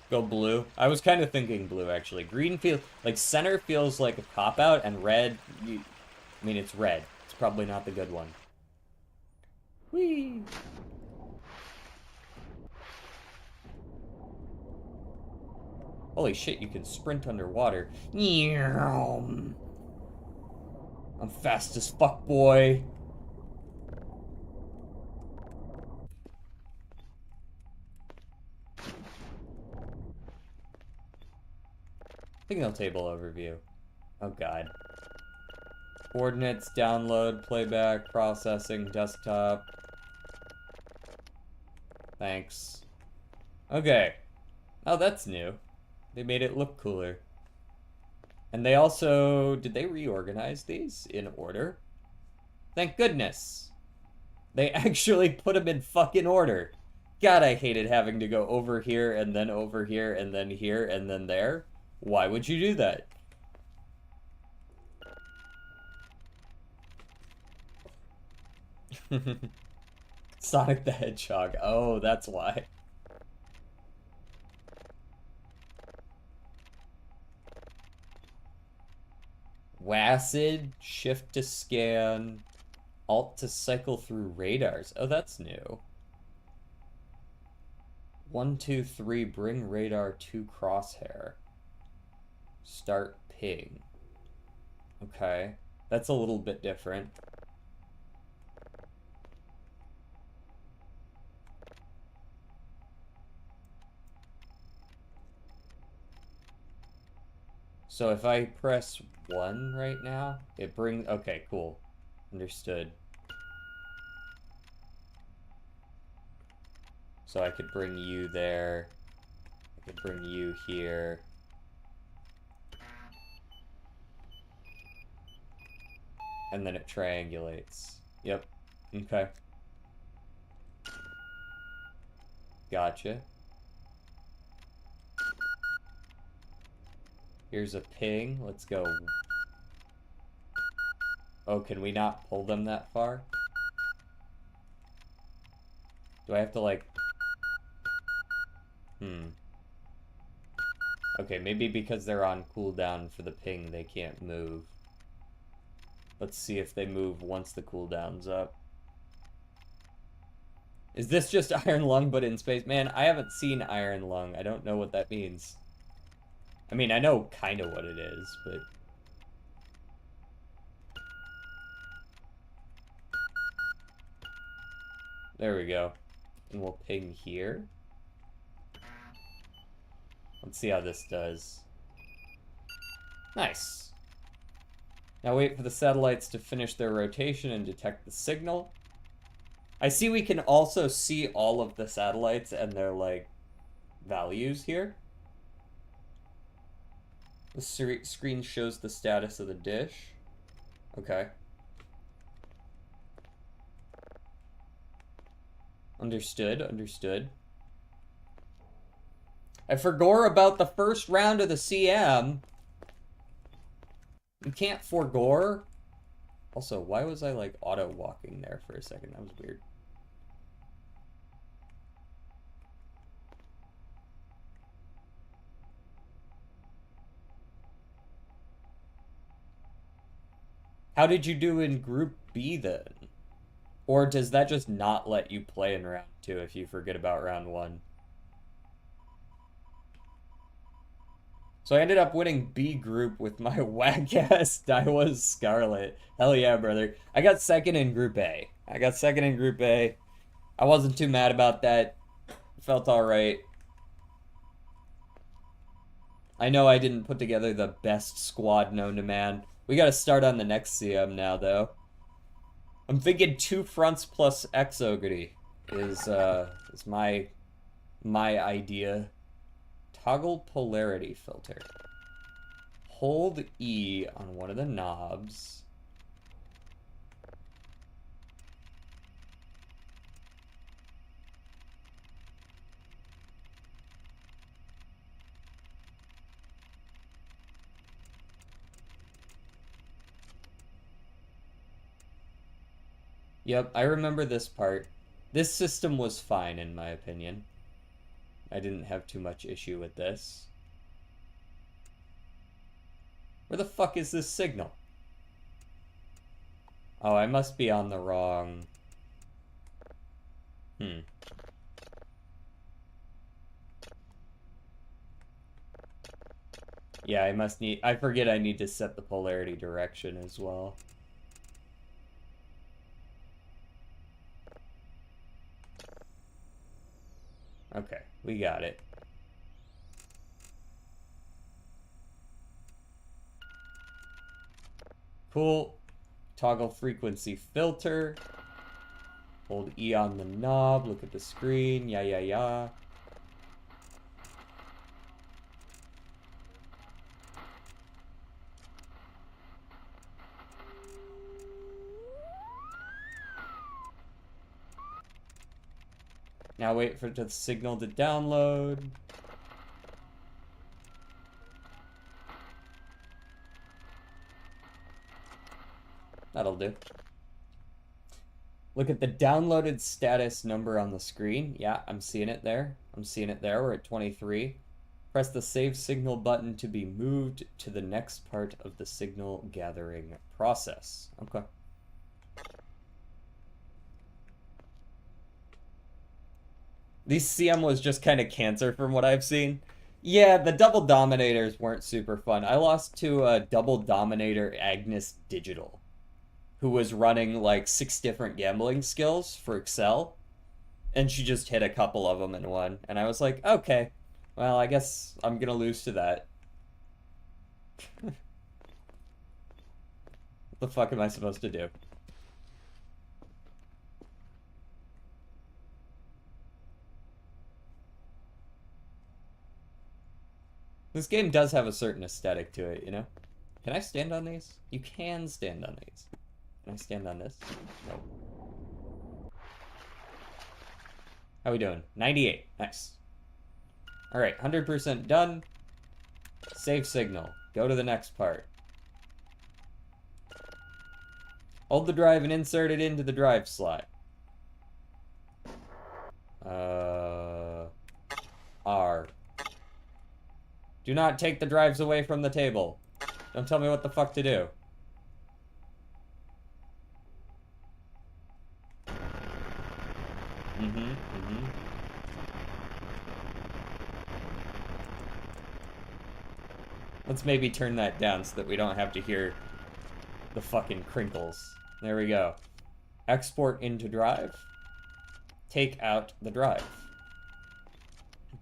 Go blue. I was kind of thinking blue, actually. Green feels... Like, center feels like a cop-out, and red... I mean, it's red. It's probably not the good one. Whee! Holy shit, you can sprint underwater. I'm fast as fuck, boy. Signal table overview. Oh god. Coordinates, download, playback, processing, desktop. Thanks. Okay. Oh, that's new. They made it look cooler. And they also... Did they reorganize these in order? Thank goodness. They actually put them in fucking order. God, I hated having to go over here and then over here and then here and then there. Why would you do that? Sonic the Hedgehog. Oh, that's why. WASD, shift to scan, alt to cycle through radars. Oh, that's new. 1, 2, 3, bring radar to crosshair. Start ping. Okay, that's a little bit different. So if I press 1 right now, it brings... Okay, cool. Understood. So I could bring you there. I could bring you here. And then it triangulates. Yep. Okay. Gotcha. Here's a ping. Let's go. Oh, can we not pull them that far? Do I have to, like... Okay, maybe because they're on cooldown for the ping, they can't move. Let's see if they move once the cooldown's up. Is this just Iron Lung but in space? Man, I haven't seen Iron Lung. I don't know what that means. I mean, I know kind of what it is, but... There we go. And we'll ping here. Let's see how this does. Nice. Now wait for the satellites to finish their rotation and detect the signal. I see we can also see all of the satellites and their, like, values here. The screen shows the status of the dish. Okay. Understood, understood. I forgot about the first round of the CM. You can't forgore. Also, why was I, like, auto-walking there for a second? That was weird. How did you do in Group B, then? Or does that just not let you play in round 2 if you forget about round 1? So I ended up winning B group with my whack-ass Daiwa's Scarlet. Hell yeah, brother. I got second in Group A. I wasn't too mad about that. Felt alright. I know I didn't put together the best squad known to man. We gotta start on the next CM now, though. I'm thinking 2 fronts plus Exogamy is my idea. Toggle polarity filter. Hold E on one of the knobs. Yep, I remember this part. This system was fine, in my opinion. I didn't have too much issue with this. Where the fuck is this signal? Oh, I must be on the wrong... Yeah, I forget I need to set the polarity direction as well. Okay, we got it. Cool. Toggle frequency filter. Hold E on the knob. Look at the screen. Yeah. Now wait for the signal to download. That'll do. Look at the downloaded status number on the screen. Yeah, I'm seeing it there. We're at 23. Press the save signal button to be moved to the next part of the signal gathering process. Okay. These CM was just kind of cancer from what I've seen. Yeah, the double dominators weren't super fun. I lost to a double dominator Agnes Digital, who was running like 6 different gambling skills for Excel, and she just hit a couple of them and won. And I was like, okay, well, I guess I'm gonna lose to that. What the fuck am I supposed to do? This game does have a certain aesthetic to it, you know? Can I stand on these? You can stand on these. Can I stand on this? No. How we doing? 98. Nice. Alright, 100% done. Save signal. Go to the next part. Hold the drive and insert it into the drive slot. R. Do not take the drives away from the table. Don't tell me what the fuck to do. Let's maybe turn that down so that we don't have to hear the fucking crinkles. There we go. Export into drive. Take out the drive.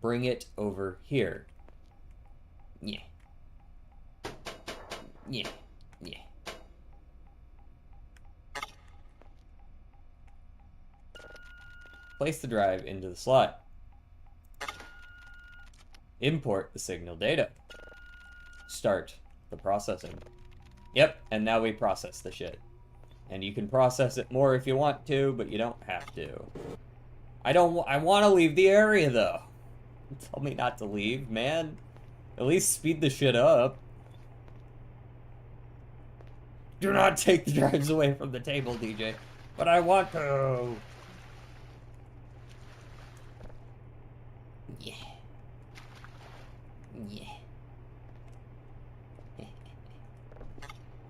Bring it over here. Yeah. Place the drive into the slot. Import the signal data. Start the processing. Yep, and now we process the shit. And you can process it more if you want to, but you don't have to. I want to leave the area, though. Tell me not to leave, man. At least speed the shit up. Do not take the drives away from the table, DJ. But I want to. Yeah.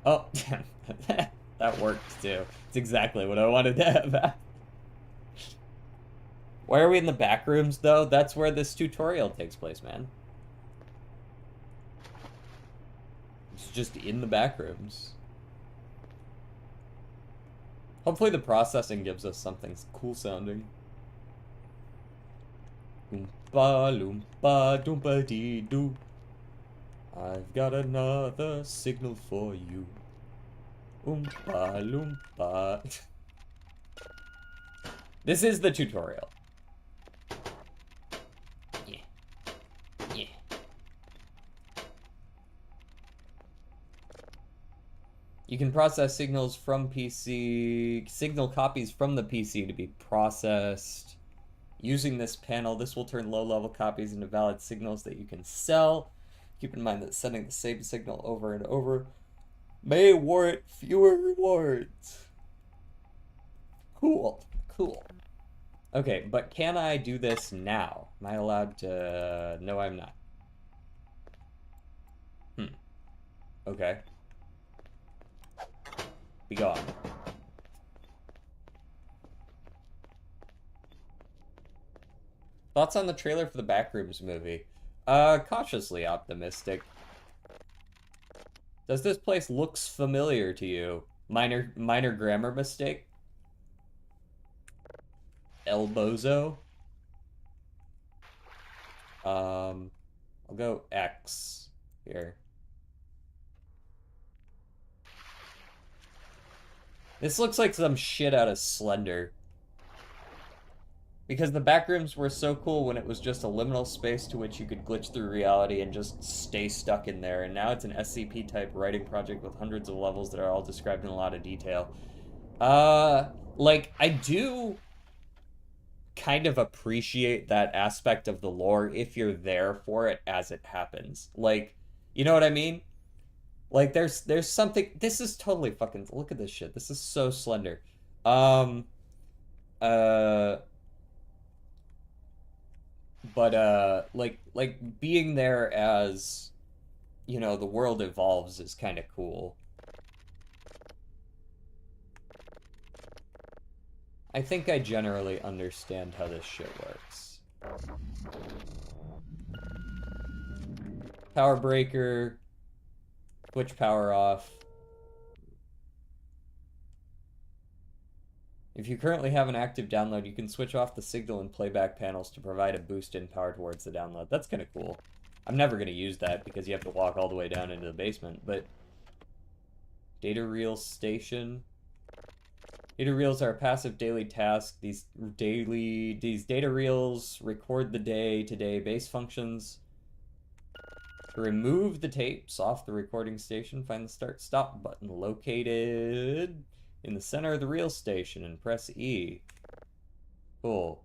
Oh, that worked too. It's exactly what I wanted to have. Why are we in the back rooms, though? That's where this tutorial takes place, man. It's just in the back rooms. Hopefully the processing gives us something cool sounding. Oompa loompa doompa dee doo. I've got another signal for you. Oompa loompa. This is the tutorial. Yeah. You can process signals from PC, signal copies from the PC to be processed. Using this panel, this will turn low-level copies into valid signals that you can sell. Keep in mind that sending the same signal over and over may warrant fewer rewards. Cool. Okay, but can I do this now? Am I allowed to... No, I'm not. Okay. Be gone. Thoughts on the trailer for the Backrooms movie? Cautiously optimistic. Does this place looks familiar to you? Minor grammar mistake? El Bozo? I'll go X here. This looks like some shit out of Slender. Because the backrooms were so cool when it was just a liminal space to which you could glitch through reality and just stay stuck in there. And now it's an SCP type writing project with hundreds of levels that are all described in a lot of detail. Like, I do kind of appreciate that aspect of the lore if you're there for it as it happens. Like, you know what I mean? Like there's something, this is totally fucking, look at this shit. This is so Slender. Um uh like being there as, you know, the world evolves is kind of cool. I think I generally understand how this shit works. Power breaker, switch power off. If you currently have an active download, you can switch off the signal and playback panels to provide a boost in power towards the download. That's kind of cool. I'm never going to use that because you have to walk all the way down into the basement, but data reel station. Data reels are a passive daily task. These data reels record the day-to-day base functions. To remove the tapes off the recording station, find the start stop button located in the center of the reel station and press E. Cool.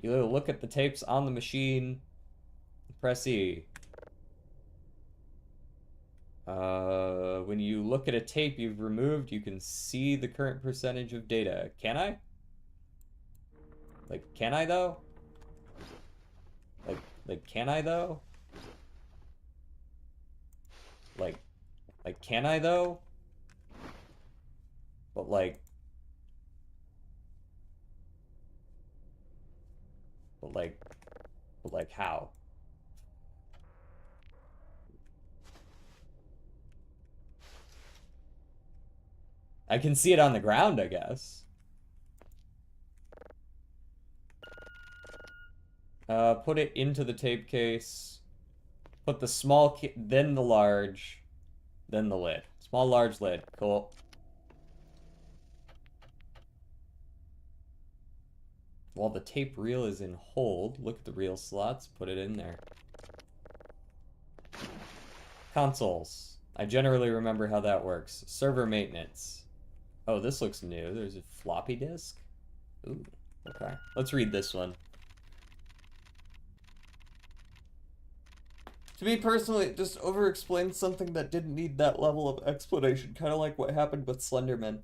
You look at the tapes on the machine, press E. When you look at a tape you've removed, you can see the current percentage of data. Can I? Like, can I though? Like, can I though? Like, can I though? But but like, but like how? I can see it on the ground, I guess. Put it into the tape case. Put the small, then the large, then the lid. Small, large lid. Cool. While the tape reel is in hold, look at the reel slots, put it in there. Consoles. I generally remember how that works. Server maintenance. Oh, this looks new. There's a floppy disk. Ooh, okay. Let's read this one. To me personally, it just over-explains something that didn't need that level of explanation, kind of like what happened with Slenderman.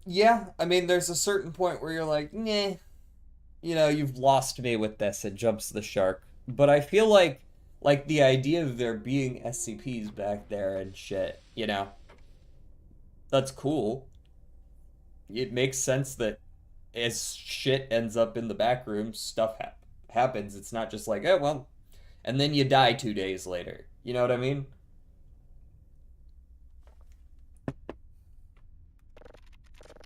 Yeah, I mean, there's a certain point where you're like, nah, you know, you've lost me with this, it jumps the shark. But I feel like the idea of there being SCPs back there and shit, you know, that's cool. It makes sense that as shit ends up in the back room, stuff happens. It's not just like, oh, well, and then you die 2 days later. You know what I mean?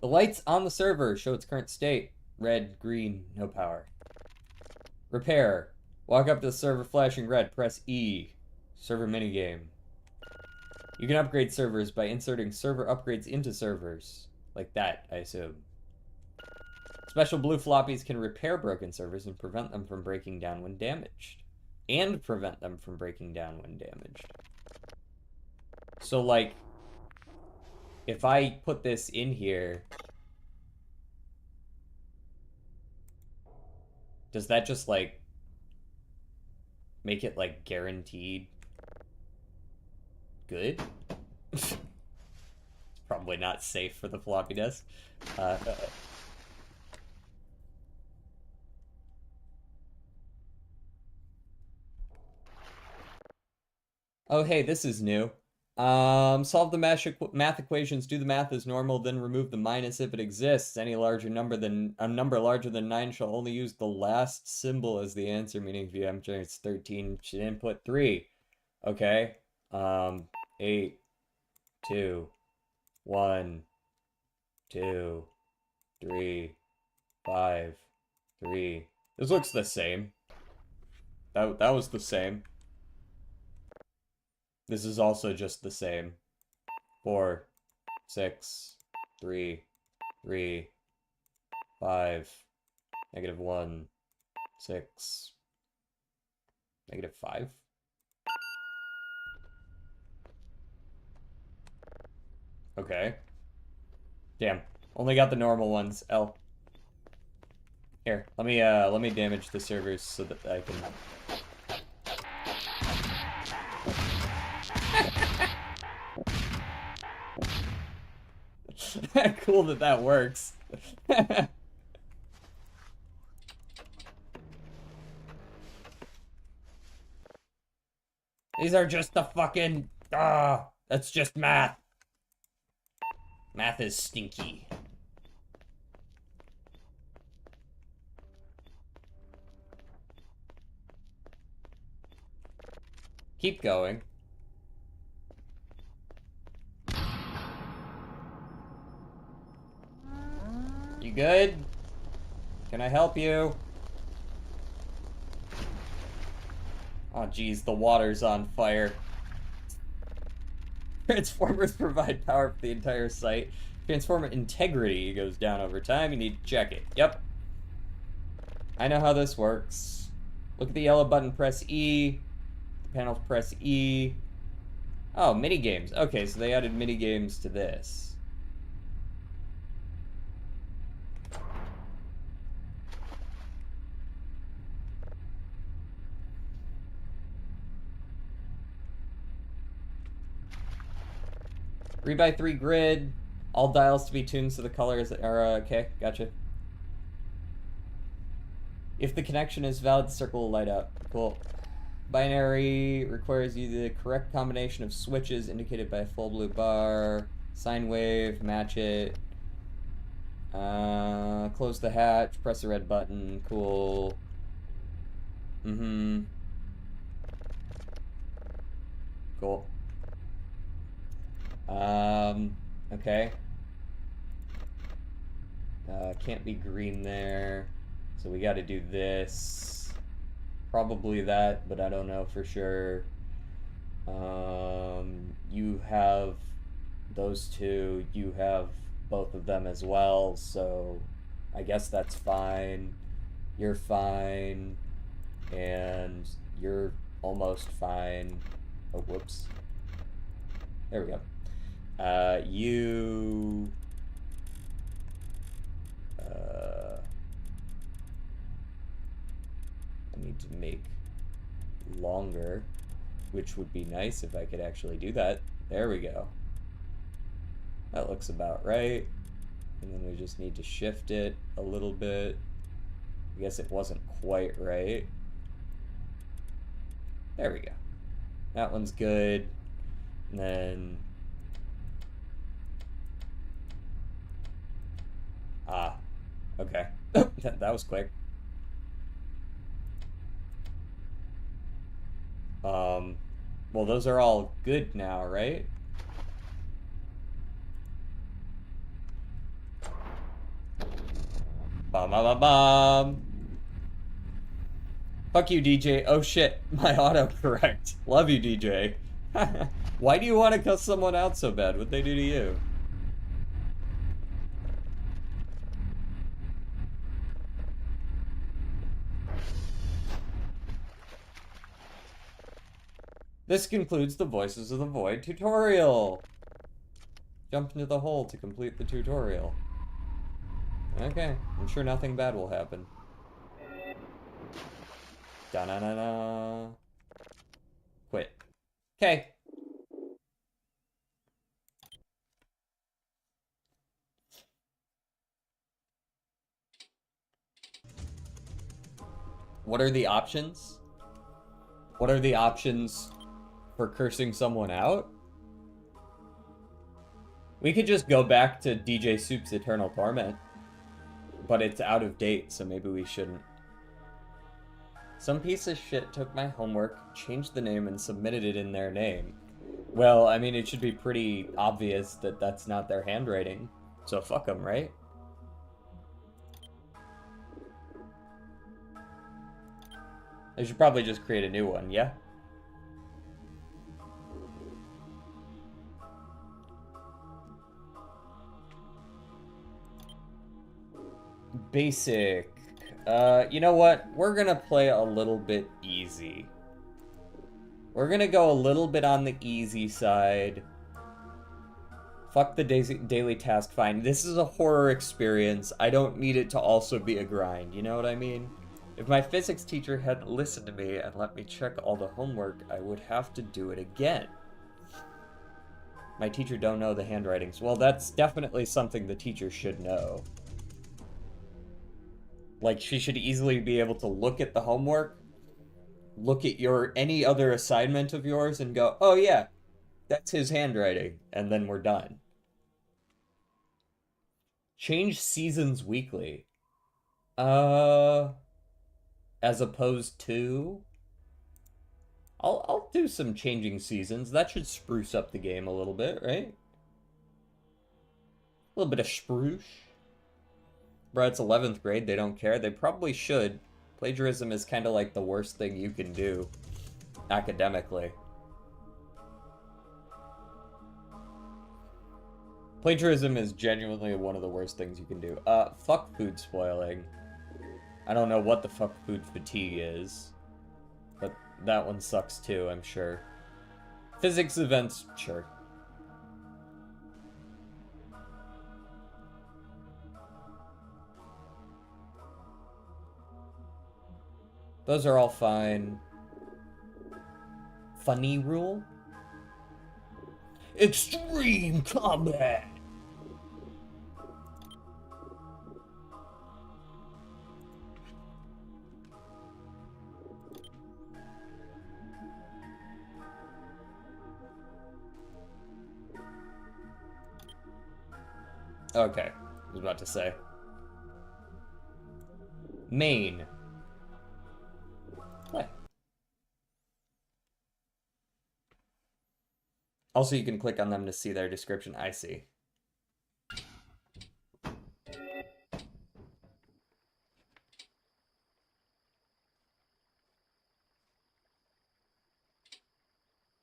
The lights on the server show its current state. Red, green, no power. Repair. Walk up to the server flashing red, press E. Server minigame. You can upgrade servers by inserting server upgrades into servers. Like that, I assume. Special blue floppies can repair broken servers and prevent them from breaking down when damaged. And prevent them from breaking down when damaged. So, like, if I put this in here, does that just, like, make it, like, guaranteed good? It's probably not safe for the floppy disk. Oh, hey, this is new. Solve the math equations, do the math as normal, then remove the minus if it exists. Any larger number than a number larger than 9 shall only use the last symbol as the answer, meaning if you enter it's 13, should input 3. Okay. 8, 2, 1, 2, 3, 5, 3. This looks the same. That was the same. This is also just the same. 4, 6, 3, 3, 5, -1, 6, -5. Okay. Damn. Only got the normal ones. L. Here, let me damage the servers so that I can. Cool that that works. These are just the fucking... Ah, that's just math. Math is stinky. Keep going. You good? Can I help you? Oh, geez, the water's on fire. Transformers provide power for the entire site. Transformer integrity goes down over time. You need to check it. Yep. I know how this works. Look at the yellow button, press E. The panels, press E. Oh, minigames. Okay, so they added minigames to this. Three by three grid. All dials to be tuned so the colors are okay. Gotcha. If the connection is valid, the circle will light up. Cool. Binary requires you the correct combination of switches indicated by a full blue bar. Sine wave, match it. Close the hatch, press the red button. Cool. Cool. Okay. Can't be green there. So we gotta do this. Probably that, but I don't know for sure. You have those two. You have both of them as well, so I guess that's fine. You're fine. And you're almost fine. Oh, whoops. There we go. You... I need to make longer, which would be nice if I could actually do that. There we go. That looks about right. And then we just need to shift it a little bit. I guess it wasn't quite right. There we go. That one's good. And then... Ah, okay. That was quick. Well, those are all good now, right? Bum, bum, bum, bum. Fuck you, DJ. Oh shit, my autocorrect. Love you, DJ. Why do you want to cuss someone out so bad? What'd they do to you? This concludes the Voices of the Void tutorial. Jump into the hole to complete the tutorial. Okay, I'm sure nothing bad will happen. Da-na-na-na. Quit. Okay. What are the options? What are the options for cursing someone out? We could just go back to DJ Soup's Eternal Torment. But it's out of date, so maybe we shouldn't. Some piece of shit took my homework, changed the name, and submitted it in their name. Well, I mean, it should be pretty obvious that that's not their handwriting. So fuck them, right? They should probably just create a new one, yeah? Basic. You know what? We're gonna play a little bit easy. We're gonna go a little bit on the easy side. Fuck the daily task find. This is a horror experience. I don't need it to also be a grind. You know what I mean? If my physics teacher hadn't listened to me and let me check all the homework, I would have to do it again. My teacher don't know the handwritings. Well, that's definitely something the teacher should know. Like, she should easily be able to look at the homework, look at any other assignment of yours, and go, oh yeah, that's his handwriting, and then we're done. Change seasons weekly. As opposed to... I'll do some changing seasons. That should spruce up the game a little bit, right? A little bit of spruce. Bro, it's 11th grade. They don't care. They probably should. Plagiarism is kind of like the worst thing you can do academically. Plagiarism is genuinely one of the worst things you can do. Fuck food spoiling. I don't know what the fuck food fatigue is, but that one sucks too, I'm sure. Physics events, sure. Those are all fine. Funny rule? Extreme combat! Okay, I was about to say. Main. Play. Also, you can click on them to see their description. I see.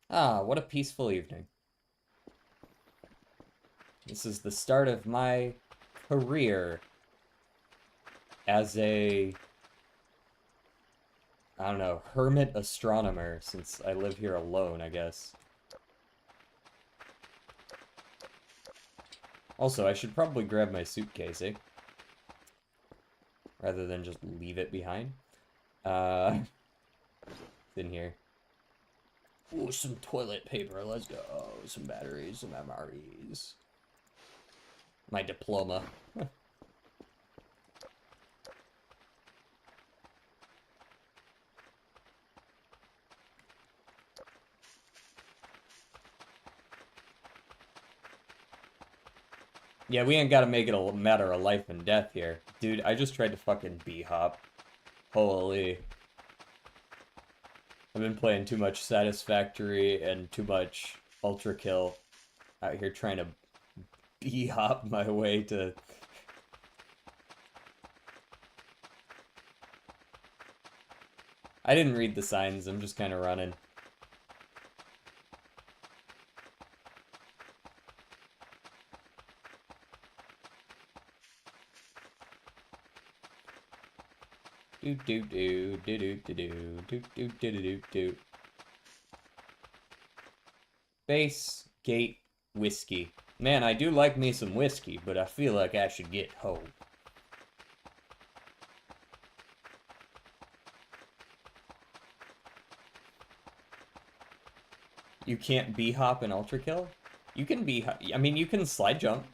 Ah, what a peaceful evening. This is the start of my career as a, I don't know, hermit astronomer, since I live here alone, I guess. Also, I should probably grab my suitcase, eh? Rather than just leave it behind. It's in here. Ooh, some toilet paper, let's go. Some batteries, some MREs. My diploma. Yeah, we ain't gotta make it a matter of life and death here. Dude, I just tried to fucking B-hop. Holy. I've been playing too much Satisfactory and too much Ultra Kill out here trying to B-hop my way to... I didn't read the signs, I'm just kind of running. Do do do do do do do do do do do do. Base gate whiskey. Man, I do like me some whiskey, but I feel like I should get home. You can't B-hop in Ultra Kill? You can B-hop. I mean, you can slide jump.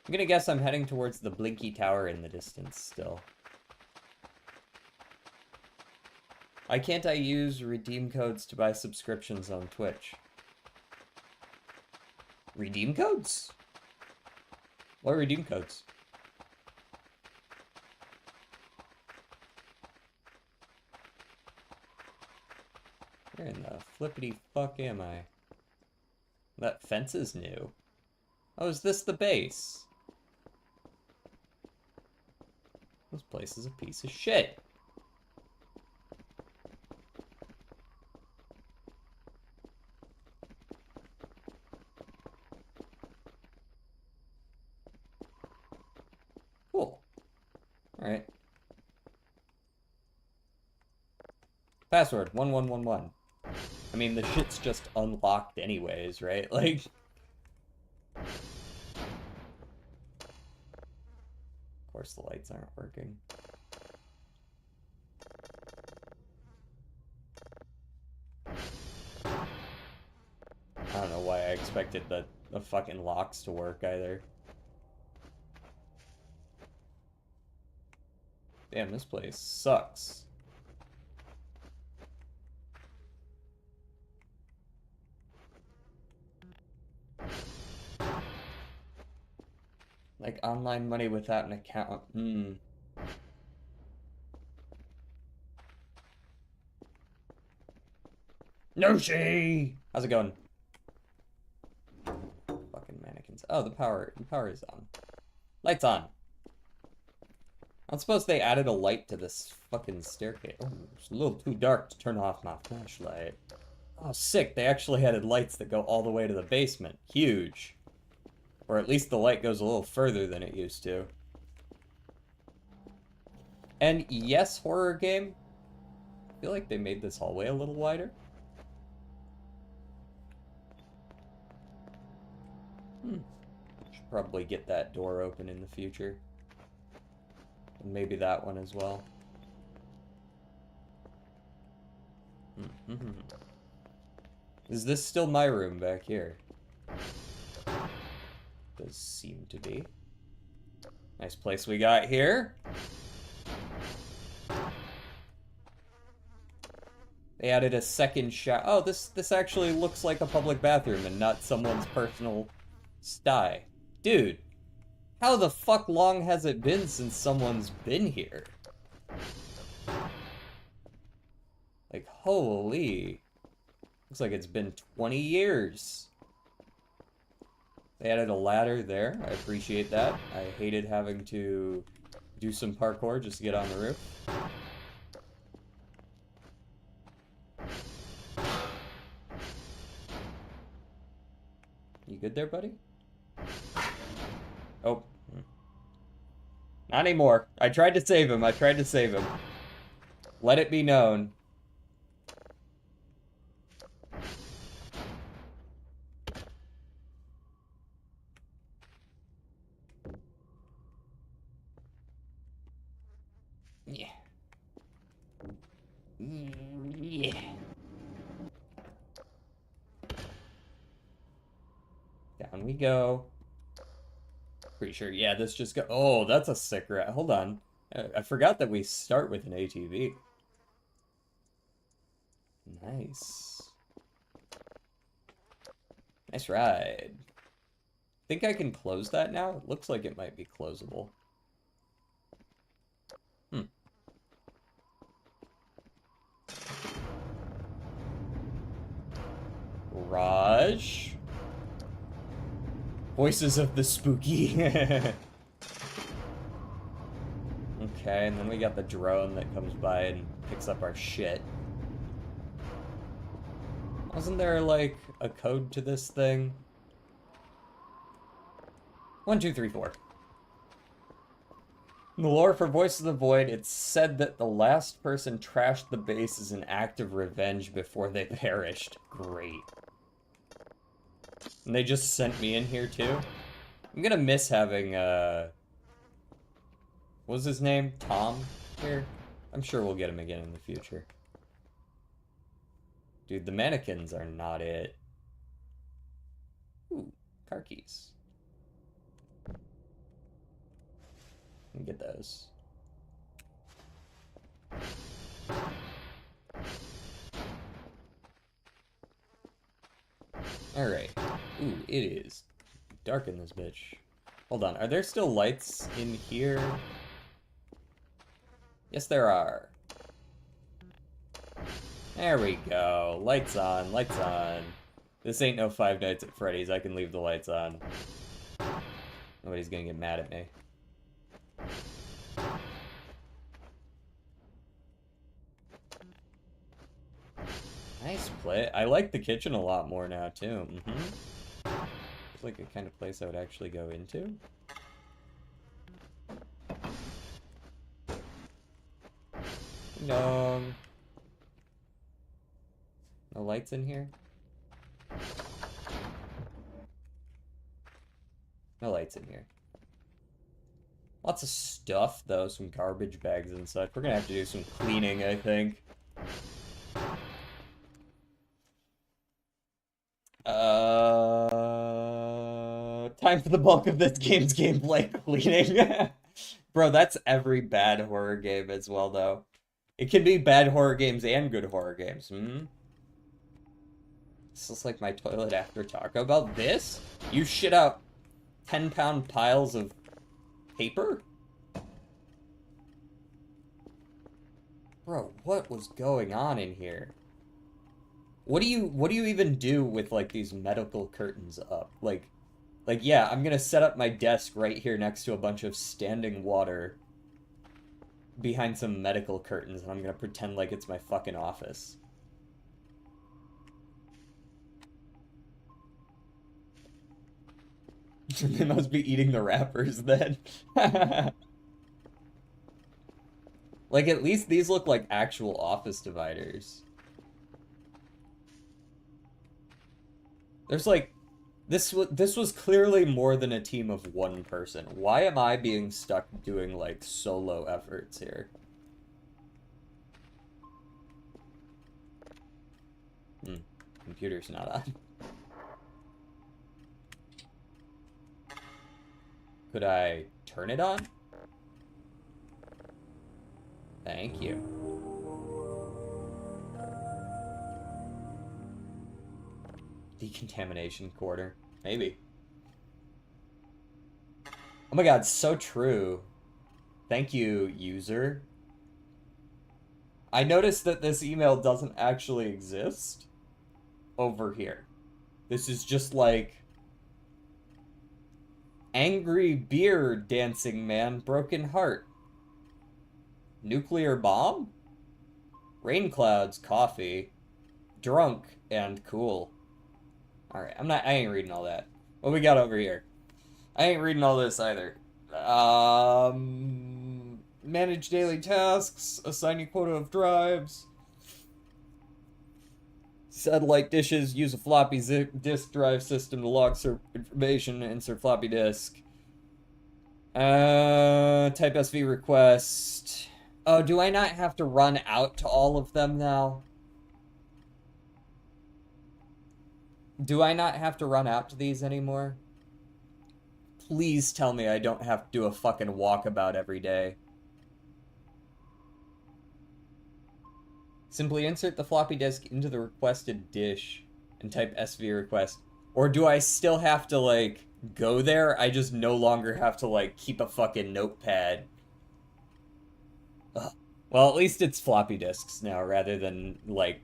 I'm gonna guess I'm heading towards the Blinky Tower in the distance still. Why can't I use redeem codes to buy subscriptions on Twitch? Redeem codes? What redeem codes? Where in the flippity fuck am I? That fence is new. Oh, is this the base? This place is a piece of shit. Cool. Alright. Password 1111. I mean, the shit's just unlocked anyways, right? Like... Of course the lights aren't working. I don't know why I expected the fucking locks to work either. Damn, this place sucks. Like, online money without an account. Noshi! How's it going? Fucking mannequins. Oh, the power is on. Lights on. I don't suppose they added a light to this fucking staircase. Oh, it's a little too dark to turn off my flashlight. Oh, sick. They actually added lights that go all the way to the basement. Huge. Or at least the light goes a little further than it used to. And yes, horror game. I feel like they made this hallway a little wider. Should probably get that door open in the future. And maybe that one as well. Is this still my room back here? Does seem to be. Nice place we got here. They added a second shower. Oh, this actually looks like a public bathroom and not someone's personal sty. Dude, how the fuck long has it been since someone's been here? Like, holy. Looks like it's been 20 years. They added a ladder there. I appreciate that. I hated having to do some parkour just to get on the roof. You good there, buddy? Oh. Not anymore. I tried to save him. Let it be known. Yeah. Yeah. Down we go. Pretty sure, yeah, this just go. Oh, that's a sick rat. Hold on. I forgot that we start with an ATV. Nice. Nice ride. Think I can close that now? It looks like it might be closable. Garage. Voices of the spooky. Okay, and then we got the drone that comes by and picks up our shit. Wasn't there, like, a code to this thing? 1, 2, 3, 4. In the lore for Voice of the Void, it's said that the last person trashed the base as an act of revenge before they perished. Great. And they just sent me in here, too? I'm gonna miss having, what was his name? Tom here? I'm sure we'll get him again in the future. Dude, the mannequins are not it. Ooh, car keys. Let me get those. Alright. Ooh, it is dark in this bitch. Hold on, are there still lights in here? Yes, there are. There we go. Lights on, lights on. This ain't no Five Nights at Freddy's. I can leave the lights on. Nobody's gonna get mad at me. nice place. I like the kitchen a lot more now, too. It's like a kind of place I would actually go into. No. No lights in here? No lights in here. Lots of stuff, though. Some garbage bags and such. We're gonna have to do some cleaning, I think. Time for the bulk of this game's gameplay cleaning. Bro, that's every bad horror game as well, though. It can be bad horror games and good horror games. This is like my toilet after Taco Bell. This? You shit out 10-pound piles of paper? Bro, what was going on in here? What do you even do with like these medical curtains up? Like yeah, I'm gonna set up my desk right here next to a bunch of standing water behind some medical curtains, and I'm gonna pretend like it's my fucking office. They must be eating the wrappers then. Like, at least these look like actual office dividers. There's like, this was clearly more than a team of one person. Why am I being stuck doing like solo efforts here? Computer's not on. Could I turn it on? Thank you. Decontamination quarter. Maybe. Oh my god, so true. Thank you, user. I noticed that this email doesn't actually exist over here. This is just like angry beer dancing man, broken heart. Nuclear bomb? Rain clouds, coffee, drunk, and cool. Alright, I ain't reading all that. What we got over here? I ain't reading all this either. Manage daily tasks, assign you quota of drives, satellite dishes, use a floppy disk drive system to log information, insert floppy disk. Type SV request. Oh, do I not have to run out to all of them now? Do I not have to run out to these anymore? Please tell me I don't have to do a fucking walkabout every day. Simply insert the floppy disk into the requested dish and type SV request. Or do I still have to, like, go there? I just no longer have to, like, keep a fucking notepad. Ugh. Well, at least it's floppy disks now rather than, like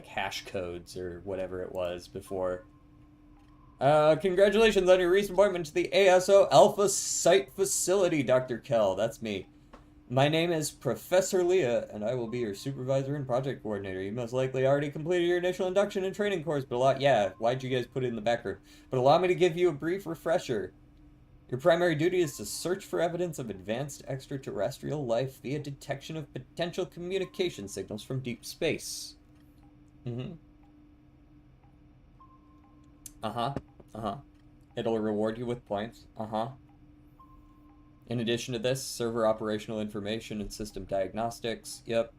hash codes or whatever it was before. Congratulations on your recent appointment to the ASO Alpha Site Facility, Dr. Kell. That's me. My name is Professor Leah, and I will be your supervisor and project coordinator. You most likely already completed your initial induction and training course, but yeah, why'd you guys put it in the background? But allow me to give you a brief refresher. Your primary duty is to search for evidence of advanced extraterrestrial life via detection of potential communication signals from deep space. It'll reward you with points. In addition to this, server operational information and system diagnostics. Yep.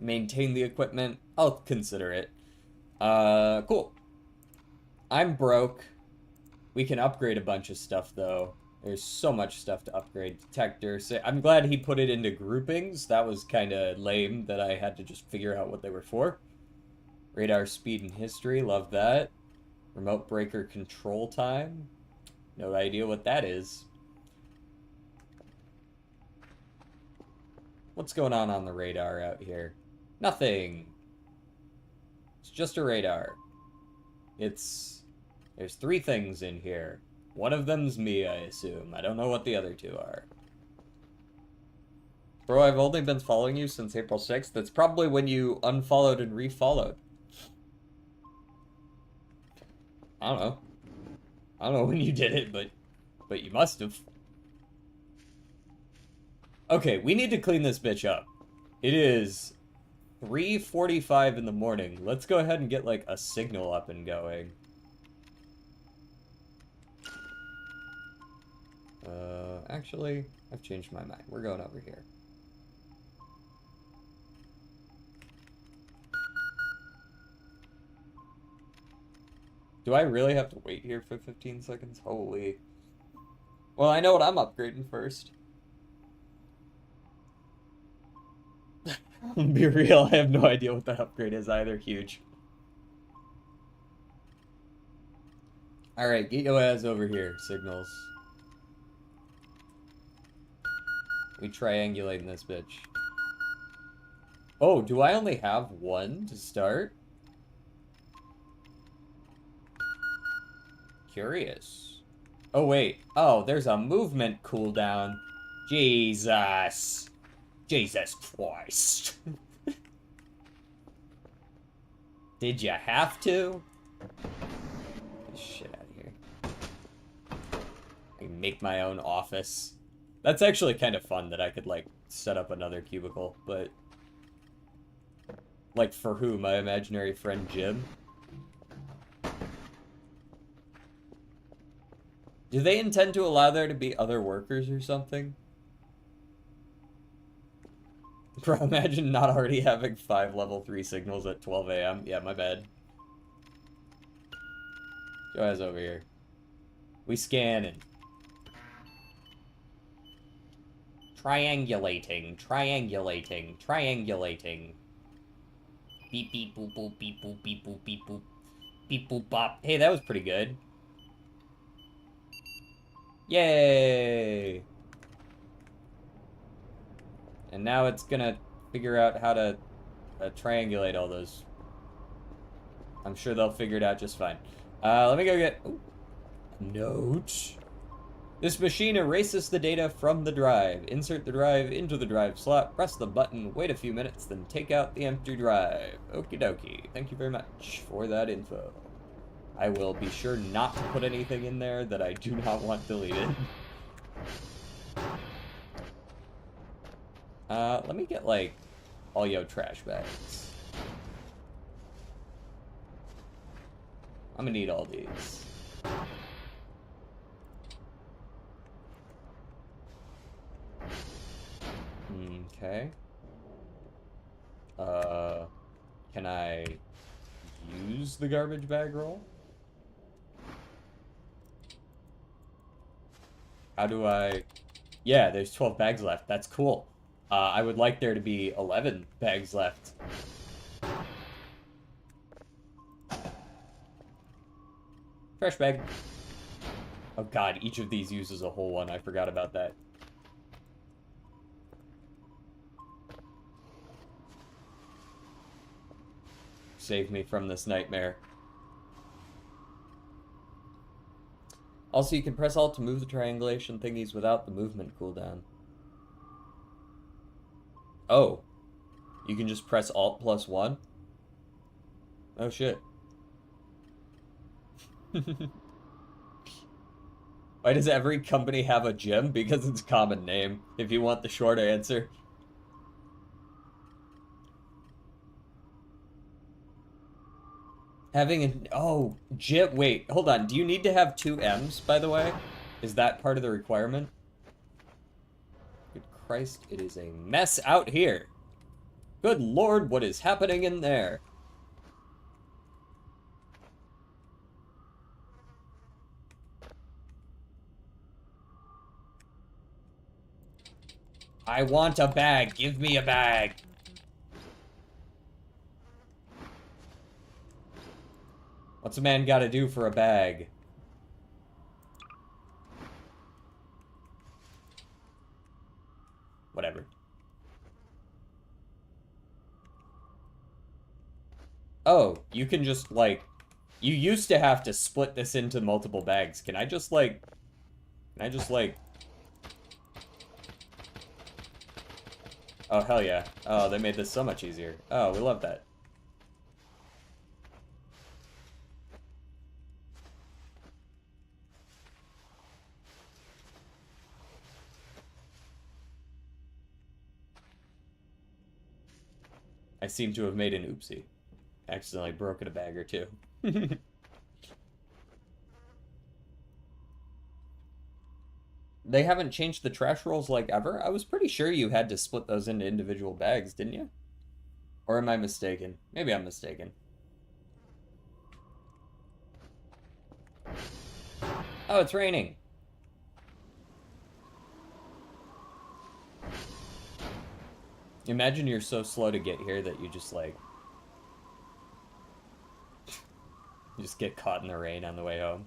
Maintain the equipment. I'll consider it. Cool. I'm broke. We can upgrade a bunch of stuff, though. There's so much stuff to upgrade. Detector. I'm glad he put it into groupings. That was kind of lame that I had to just figure out what they were for. Radar speed and history. Love that. Remote breaker control time. No idea what that is. What's going on the radar out here? Nothing. It's just a radar. There's 3 things in here. One of them's me, I assume. I don't know what the other 2 are. Bro, I've only been following you since April 6th. That's probably when you unfollowed and refollowed. I don't know. I don't know when you did it, but you must have. Okay, we need to clean this bitch up. It is 3:45 in the morning. Let's go ahead and get, like, a signal up and going. Actually, I've changed my mind. We're going over here. Do I really have to wait here for 15 seconds? Holy. Well, I know what I'm upgrading first. Be real, I have no idea what that upgrade is either. Huge. Alright, get your ass over here, signals. We triangulating this bitch. Oh, do I only have one to start? Curious. Oh, wait. Oh, there's a movement cooldown. Jesus. Jesus Christ. Did you have to? Get this shit out of here. I can make my own office. That's actually kind of fun that I could, like, set up another cubicle, but... Like, for who? My imaginary friend Jim? Do they intend to allow there to be other workers or something? Bro, imagine not already having 5 level 3 signals at 12 a.m. Yeah, my bad. Go ahead over here. We scanning. Triangulating, triangulating, triangulating. Beep beep boop boop beep boop beep boop beep boop. Beep boop bop. Hey, that was pretty good. Yay! And now it's gonna figure out how to triangulate all those. I'm sure they'll figure it out just fine. Let me go get... Ooh. Note. This machine erases the data from the drive. Insert the drive into the drive slot, press the button, wait a few minutes, then take out the empty drive. Okie dokie. Thank you very much for that info. I will be sure not to put anything in there that I do not want deleted. Let me get, like, all yo trash bags. I'm gonna need all these. Okay. Can I use the garbage bag roll? How do I... Yeah, there's 12 bags left. That's cool. I would like there to be 11 bags left. Trash bag. Oh god, each of these uses a whole one. I forgot about that. Save me from this nightmare. Also, you can press Alt to move the triangulation thingies without the movement cooldown. Oh. You can just press Alt plus 1? Oh shit. Why does every company have a gym? Because it's a common name, if you want the short answer. Having an... Oh, gym... Wait, hold on. Do you need to have 2 M's, by the way? Is that part of the requirement? Good Christ, it is a mess out here. Good Lord, what is happening in there? I want a bag. Give me a bag. What's a man gotta do for a bag? Whatever. Oh, you can just, like... You used to have to split this into multiple bags. Can I just, like... Can I just, like... Oh, hell yeah. Oh, they made this so much easier. Oh, we love that. I seem to have made an oopsie. Accidentally broken a bag or two. They haven't changed the trash rolls like ever? I was pretty sure you had to split those into individual bags, didn't you? Or am I mistaken? Maybe I'm mistaken. Oh, it's raining. Imagine you're so slow to get here that you just like you just get caught in the rain on the way home.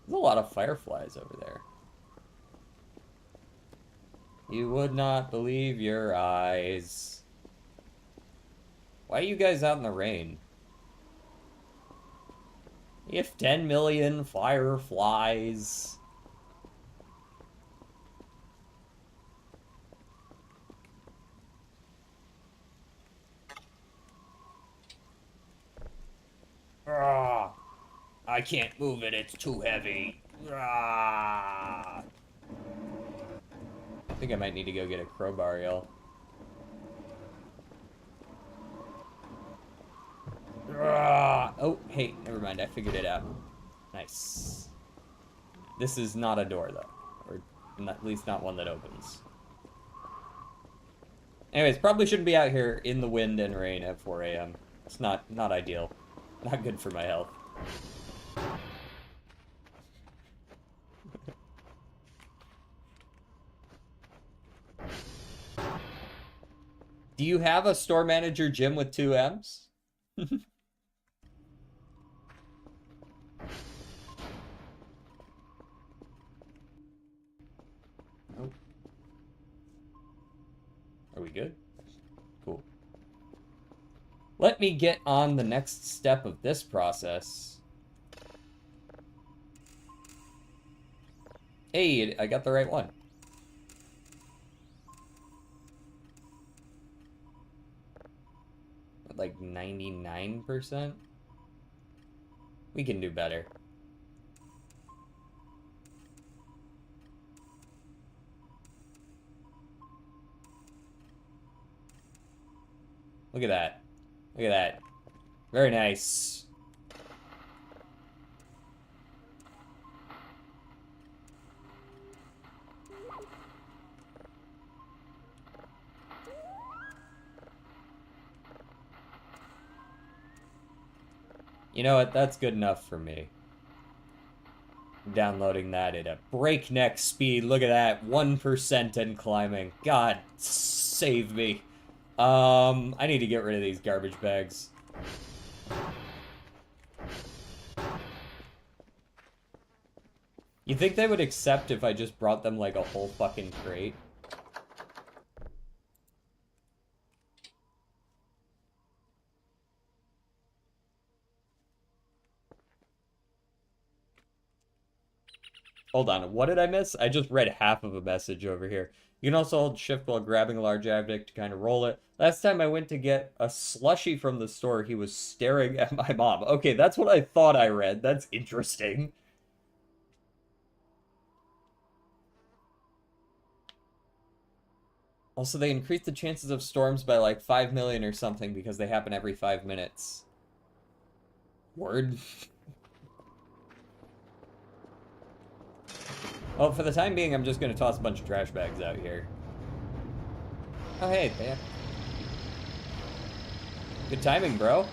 There's a lot of fireflies over there. You would not believe your eyes. Why are you guys out in the rain? If 10 million fireflies. Ah, I can't move it, it's too heavy. Ah. I think I might need to go get a crowbar, y'all. Oh, hey, never mind. I figured it out. Nice. This is not a door, though. Or at least not one that opens. Anyways, probably shouldn't be out here in the wind and rain at 4 a.m. It's not ideal. Not good for my health. Do you have a store manager gym with 2 M's? Nope. Are we good? Cool. Let me get on the next step of this process. Hey, I got the right one. Like 99%? We can do better. Look at that. Look at that. Very nice. You know what? That's good enough for me. Downloading that at a breakneck speed. Look at that. 1% and climbing. God save me. I need to get rid of these garbage bags. You think they would accept if I just brought them like a whole fucking crate? Hold on, what did I miss? I just read half of a message over here. You can also hold shift while grabbing a large object to kind of roll it. Last time I went to get a slushie from the store, he was staring at my mom. Okay, that's what I thought I read. That's interesting. Also, they increased the chances of storms by like 5 million or something because they happen every 5 minutes. Word. Well, for the time being, I'm just going to toss a bunch of trash bags out here. Oh, hey, man. Good timing, bro.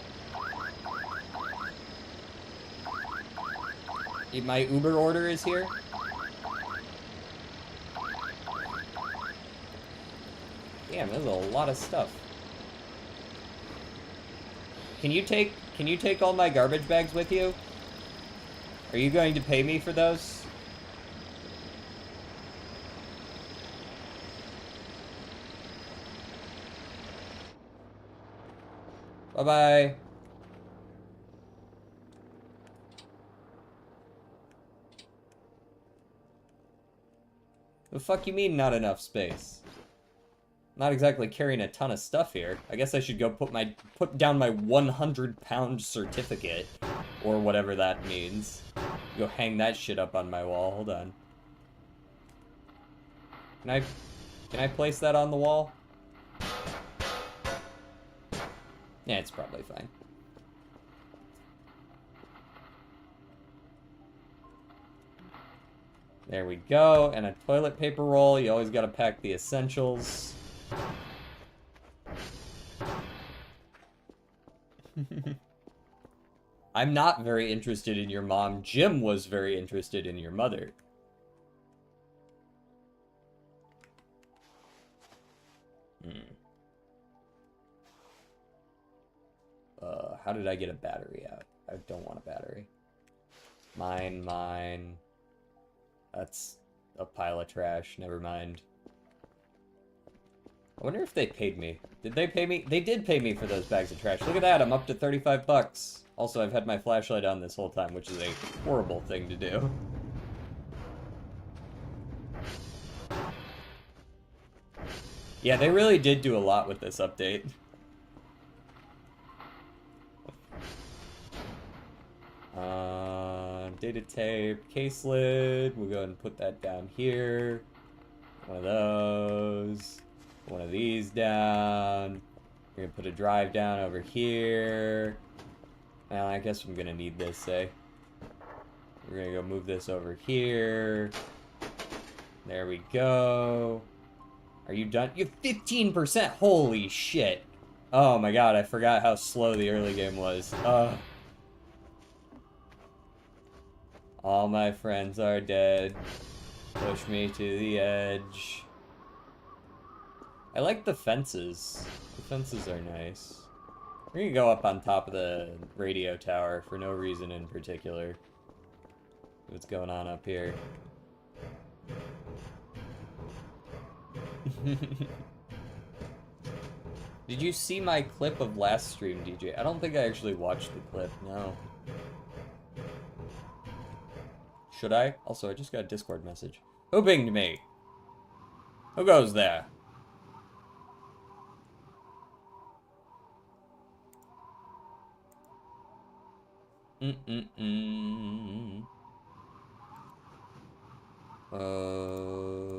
My Uber order is here. Damn, there's a lot of stuff. Can you take all my garbage bags with you? Are you going to pay me for those? Bye-bye. The fuck you mean not enough space? not exactly carrying a ton of stuff here. I guess I should go put down my 100-pound certificate, or whatever that means. Go hang that shit up on my wall. Hold on. Can I place that on the wall? Yeah, it's probably fine. There we go, and a toilet paper roll. You always gotta pack the essentials. I'm not very interested in your mom. Jim was very interested in your mother. How did I get a battery out? I don't want a battery. Mine. That's a pile of trash. Never mind. I wonder if they paid me. Did they pay me? They did pay me for those bags of trash. Look at that, I'm up to 35 bucks. Also, I've had my flashlight on this whole time, which is a horrible thing to do. Yeah, they really did do a lot with this update. Data tape, case lid. We'll go ahead and put that down here. One of those. One of these down. We're gonna put a drive down over here. Well, I guess I'm gonna need this, eh? We're gonna go move this over here. There we go. Are you done? You have 15%! Holy shit! Oh my god, I forgot how slow the early game was. All my friends are dead. Push me to the edge. I like the fences. The fences are nice. We're gonna go up on top of the radio tower for no reason in particular. What's going on up here? Did you see my clip of last stream, DJ? I don't think I actually watched the clip, no. Should I? Also, I just got a Discord message. Who pinged me? Who goes there?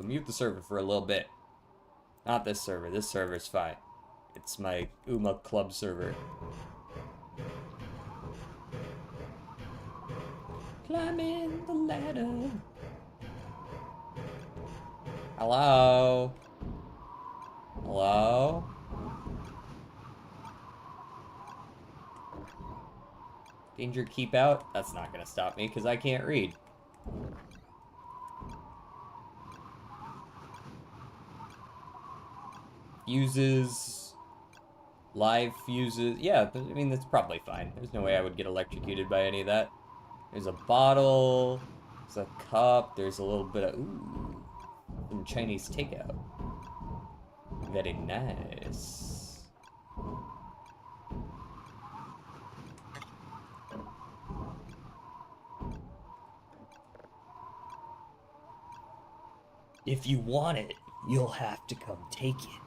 Mute the server for a little bit. Not this server. This server's fine. It's my Uma Club server. Climbing the ladder. Hello? Hello? Danger, keep out? That's not gonna stop me, because I can't read. Fuses. Live fuses. Yeah, I mean, that's probably fine. There's no way I would get electrocuted by any of that. There's a bottle. There's a cup. There's a little bit of... Ooh. Some Chinese takeout. Very nice. If you want it, you'll have to come take it.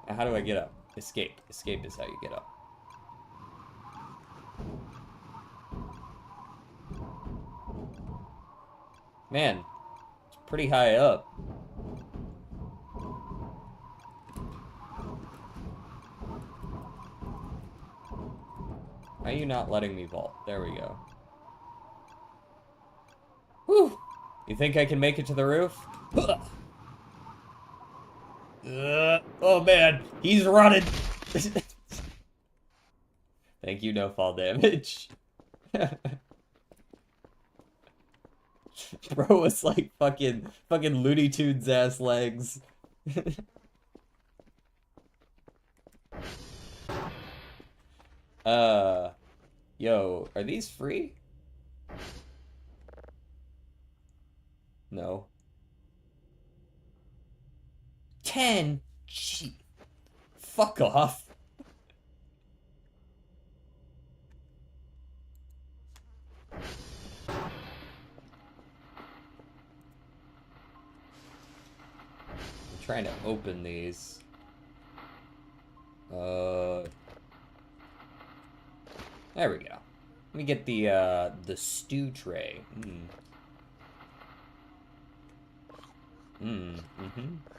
Now, how do I get up? Escape. Escape is how you get up. Man, it's pretty high up. Why are you not letting me vault? There we go. Whew! You think I can make it to the roof? Oh man, he's running! Thank you, no fall damage. Bro was like fucking Looney Tunes ass legs. Yo, are these free? No. 10? Gee. Fuck off. trying to open these. There we go. Let me get the stew tray.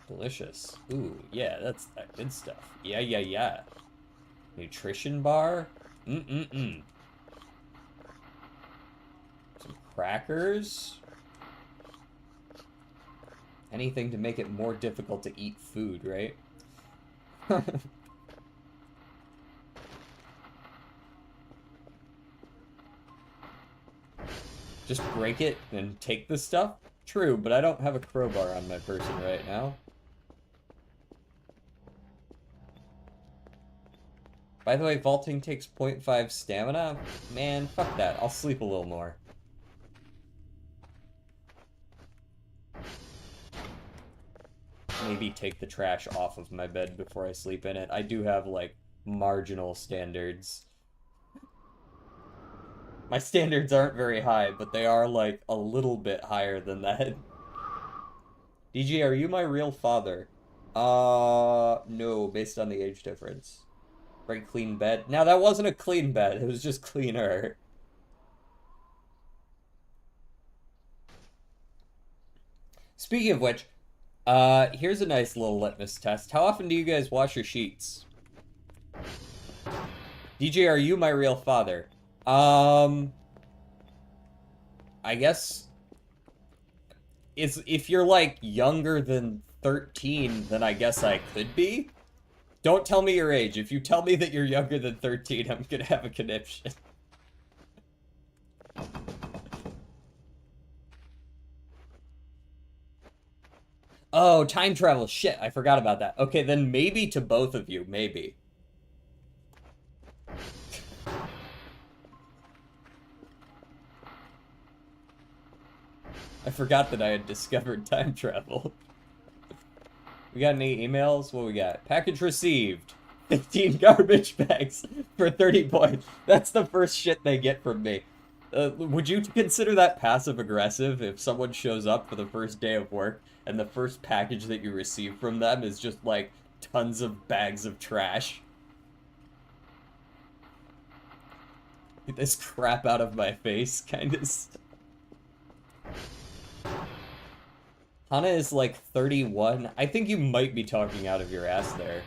Delicious. Ooh, yeah, that's that good stuff. Yeah. Nutrition bar. Some crackers. Anything to make it more difficult to eat food, right? Just break it and take the stuff? True, but I don't have a crowbar on my person right now. By the way, vaulting takes 0.5 stamina? Man, fuck that. I'll sleep a little more. Maybe take the trash off of my bed before I sleep in it. I do have, like, marginal standards. My standards aren't very high, but they are, like, a little bit higher than that. DJ, are you my real father? No, based on the age difference. Very clean bed. Now, that wasn't a clean bed. It was just cleaner. Speaking of which, here's a nice little litmus test. How often do you guys wash your sheets? DJ, are you my real father? I guess if you're like younger than 13, then I guess I could be. Don't tell me your age. If you tell me that you're younger than 13, I'm gonna have a conniption. Oh, time travel. Shit, I forgot about that. Okay, then maybe to both of you. Maybe. I forgot that I had discovered time travel. We got any emails? What we got? Package received. 15 garbage bags for 30 points. That's the first shit they get from me. Would you consider that passive-aggressive if someone shows up for the first day of work and the first package that you receive from them is just, like, tons of bags of trash? Get this crap out of my face, kind of stuff. Hana is like 31. I think you might be talking out of your ass there.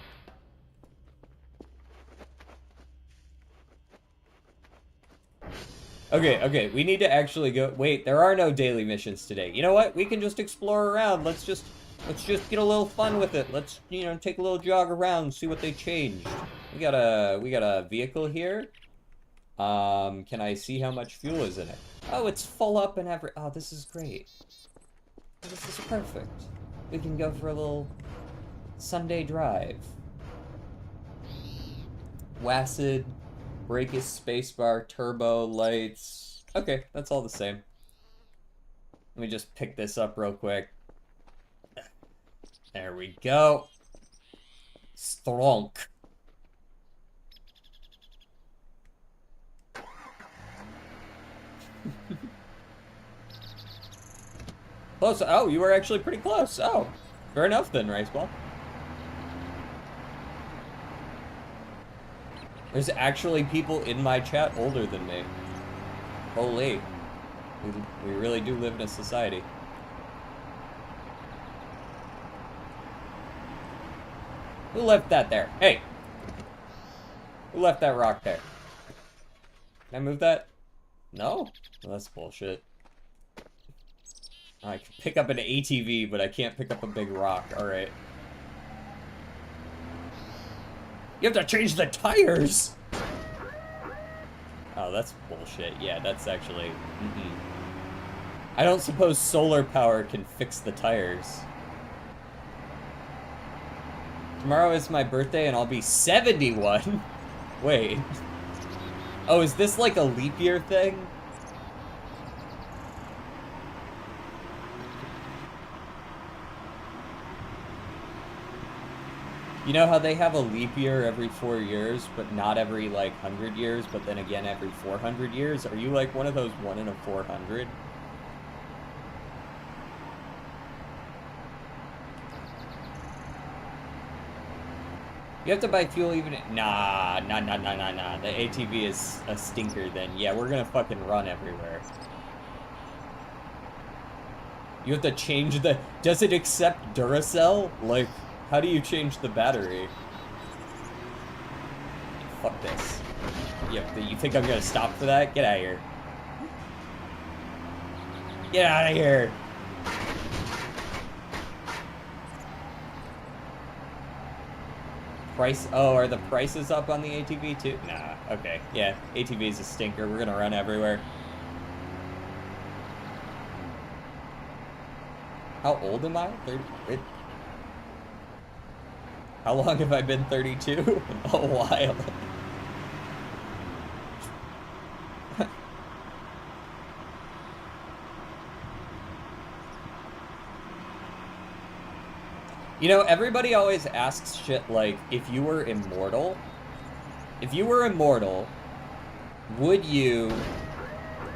Okay, we need to actually go. Wait, there are no daily missions today. You know what? We can just explore around. Let's just get a little fun with it. Let's, you know, take a little jog around, see what they changed. We got a vehicle here. Can I see how much fuel is in it? Oh, it's full up and oh, this is great. This is perfect. We can go for a little Sunday drive. WASD, brake is spacebar, turbo, lights. Okay, that's all the same. Let me just pick this up real quick. There we go. Stronk. Close. Oh, you were actually pretty close. Oh, fair enough then, Riceball. There's actually people in my chat older than me. Holy. We really do live in a society. Who left that there? Hey! Who left that rock there? Can I move that? No? Well, that's bullshit. I can pick up an ATV, but I can't pick up a big rock. Alright. You have to change the tires! Oh, that's bullshit. Yeah, that's actually... I don't suppose solar power can fix the tires. Tomorrow is my birthday and I'll be 71? Wait. Oh, is this like a leap year thing? You know how they have a leap year every 4 years, but not every, like, 100 years, but then again every 400 years? Are you, like, one of those 1 in a 400? You have to buy fuel even... Nah. The ATV is a stinker then. Yeah, we're gonna fucking run everywhere. You have to change the... Does it accept Duracell? Like, how do you change the battery? Fuck this. You think I'm gonna stop for that? Get out of here. Get out of here! Price... Oh, are the prices up on the ATV too? Nah, okay. Yeah, ATV is a stinker. We're gonna run everywhere. How old am I? 30... How long have I been 32? A while. You know, everybody always asks shit like, if you were immortal, would you,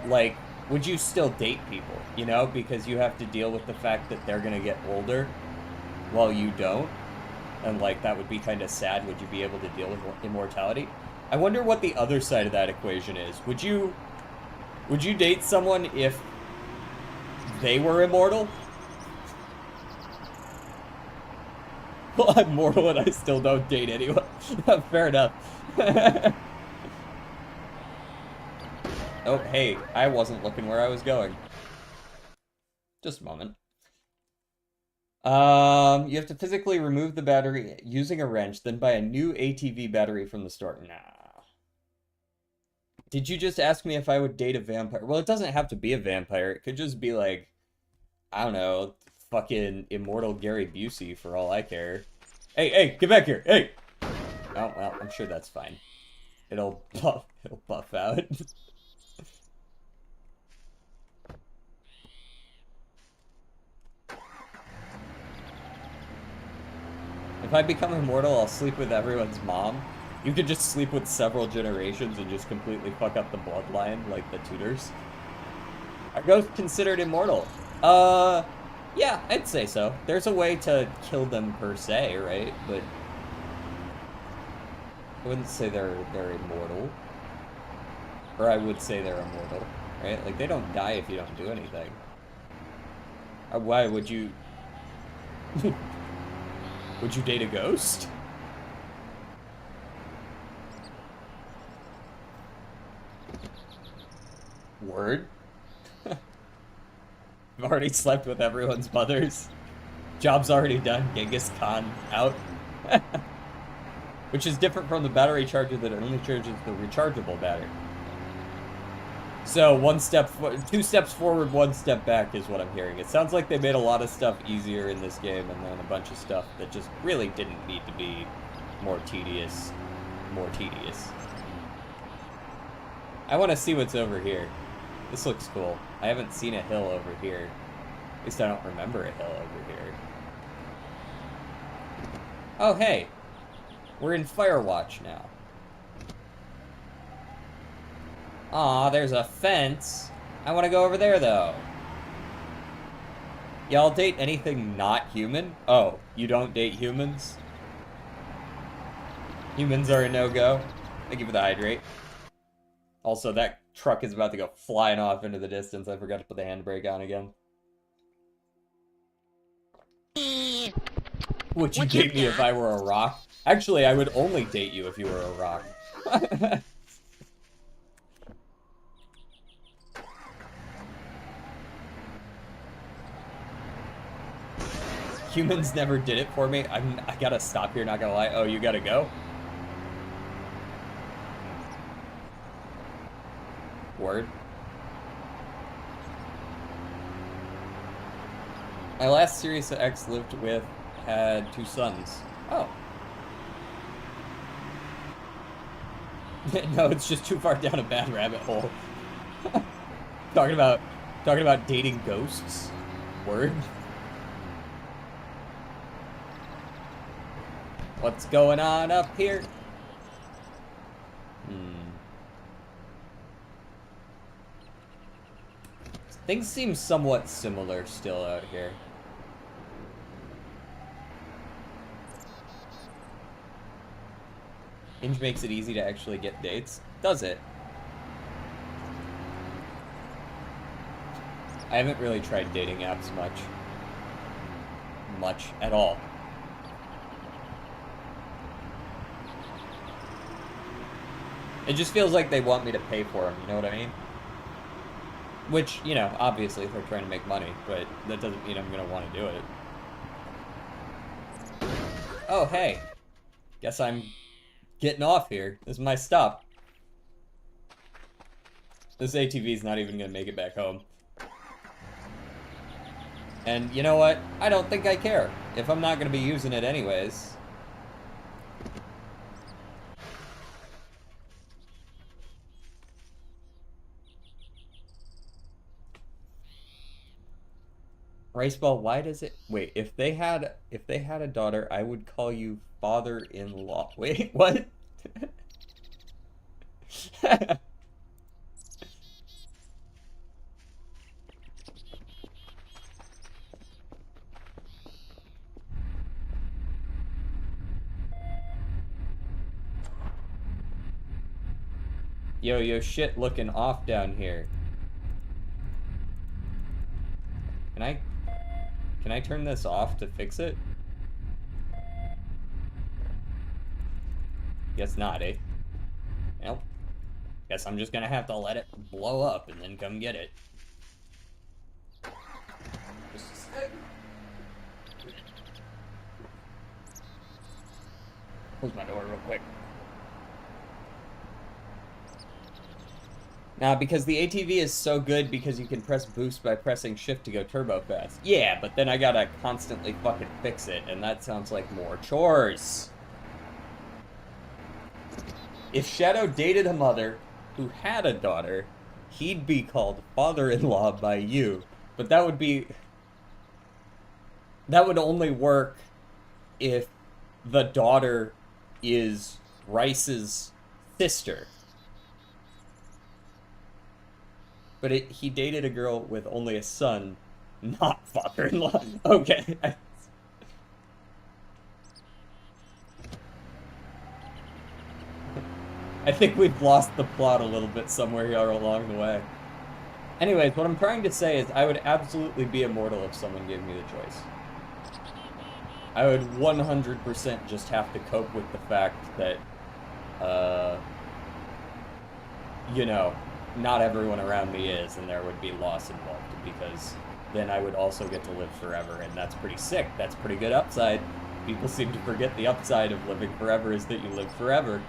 like, would you still date people? You know, because you have to deal with the fact that they're gonna get older while you don't. And, like, that would be kind of sad. Would you be able to deal with immortality? I wonder what the other side of that equation is. Would you date someone if they were immortal? Well, I'm mortal and I still don't date anyone. Fair enough. Oh, hey, I wasn't looking where I was going. Just a moment. You have to physically remove the battery using a wrench, then buy a new ATV battery from the store. Nah. Did you just ask me if I would date a vampire? Well, it doesn't have to be a vampire. It could just be like, I don't know, fucking immortal Gary Busey for all I care. Hey, get back here, hey! Oh, well, I'm sure that's fine. It'll buff out. If I become immortal, I'll sleep with everyone's mom. You could just sleep with several generations and just completely fuck up the bloodline, like the Tudors. Are ghosts considered immortal? Yeah, I'd say so. There's a way to kill them per se, right? But I wouldn't say they're immortal. Or I would say they're immortal, right? Like, they don't die if you don't do anything. Why would you... Would you date a ghost? Word? I've already slept with everyone's mothers. Job's already done. Genghis Khan out. Which is different from the battery charger that only charges the rechargeable battery. So two steps forward, one step back is what I'm hearing. It sounds like they made a lot of stuff easier in this game and then a bunch of stuff that just really didn't need to be more tedious. I want to see what's over here. This looks cool. I haven't seen a hill over here. At least I don't remember a hill over here. Oh, hey. We're in Firewatch now. Aw, there's a fence. I want to go over there, though. Y'all date anything not human? Oh, you don't date humans? Humans are a no-go. Thank you for the hydrate. Also, that truck is about to go flying off into the distance. I forgot to put the handbrake on again. Would you date me if I were a rock? Actually, I would only date you if you were a rock. Humans never did it for me. I gotta stop here, not gonna lie. Oh, you gotta go? Word. My last Sirius X lived with had 2 sons. Oh. No, it's just too far down a bad rabbit hole. Talking about dating ghosts. Word. What's going on up here? Things seem somewhat similar still out here. Hinge makes it easy to actually get dates. Does it? I haven't really tried dating apps much. Much at all. It just feels like they want me to pay for them, you know what I mean? Which, you know, obviously they're trying to make money, but that doesn't mean I'm gonna want to do it. Oh, hey. Guess I'm getting off here. This is my stop. This ATV's not even gonna make it back home. And you know what? I don't think I care. If I'm not gonna be using it anyways. Raceball, why does it wait, if they had a daughter, I would call you father-in-law. Wait, what? Yo, shit looking off down here. Can I turn this off to fix it? Guess not, eh? Well, guess I'm just gonna have to let it blow up and then come get it. Just a sec. Close my door real quick. Now, because the ATV is so good because you can press boost by pressing shift to go turbo fast. Yeah, but then I gotta constantly fucking fix it, and that sounds like more chores. If Shadow dated a mother who had a daughter, he'd be called father-in-law by you. But that would only work if the daughter is Rice's sister. But he dated a girl with only a son, not father-in-law. Okay. I think we've lost the plot a little bit somewhere here along the way. Anyways, what I'm trying to say is I would absolutely be immortal if someone gave me the choice. I would 100% just have to cope with the fact that, you know, not everyone around me is, and there would be loss involved, because then I would also get to live forever, and that's pretty sick. That's pretty good upside. People seem to forget the upside of living forever is that you live forever.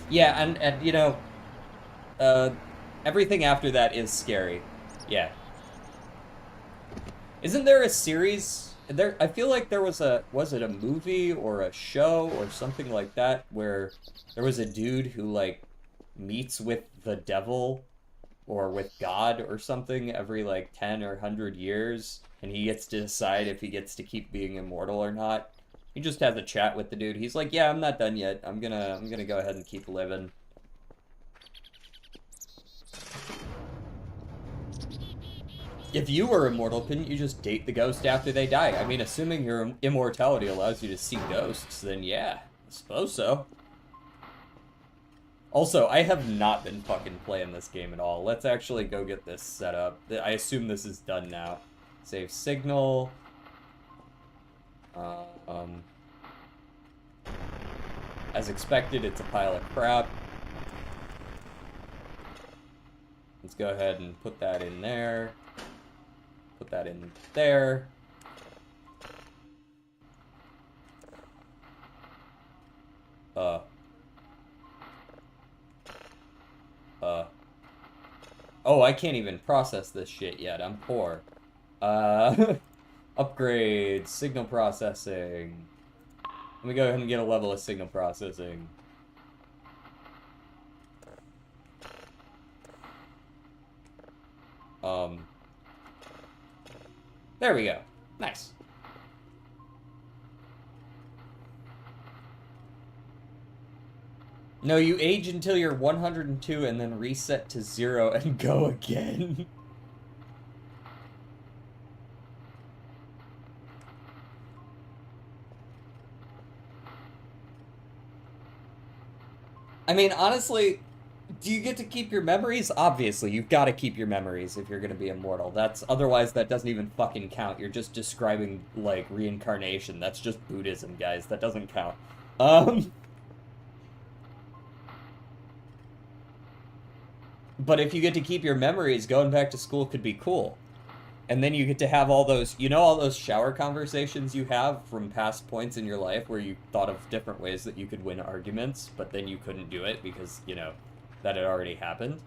Yeah, and you know, everything after that is scary. Yeah. Isn't there a series? I feel like there was it a movie or a show or something like that where there was a dude who like meets with the devil or with God or something every like 10 or 100 years, and he gets to decide if he gets to keep being immortal or not. He just has a chat with the dude. He's like, "Yeah, I'm not done yet. I'm gonna go ahead and keep living." If you were immortal, couldn't you just date the ghost after they die? I mean, assuming your immortality allows you to see ghosts, then yeah, I suppose so. Also, I have not been fucking playing this game at all. Let's actually go get this set up. I assume this is done now. Save signal. As expected, it's a pile of crap. Let's go ahead and put that in there. Put that in there. Oh, I can't even process this shit yet. I'm poor. Upgrade. Signal processing. Let me go ahead and get a level of signal processing. There we go. Nice. No, you age until you're 102 and then reset to 0 and go again. I mean, honestly, do you get to keep your memories? Obviously, you've got to keep your memories if you're going to be immortal. That's otherwise that doesn't even fucking count. You're just describing like reincarnation. That's just Buddhism, guys. That doesn't count. Um, but if you get to keep your memories, going back to school could be cool. And then you get to have all those, all those shower conversations you have from past points in your life where you thought of different ways that you could win arguments, but then you couldn't do it because, that had already happened.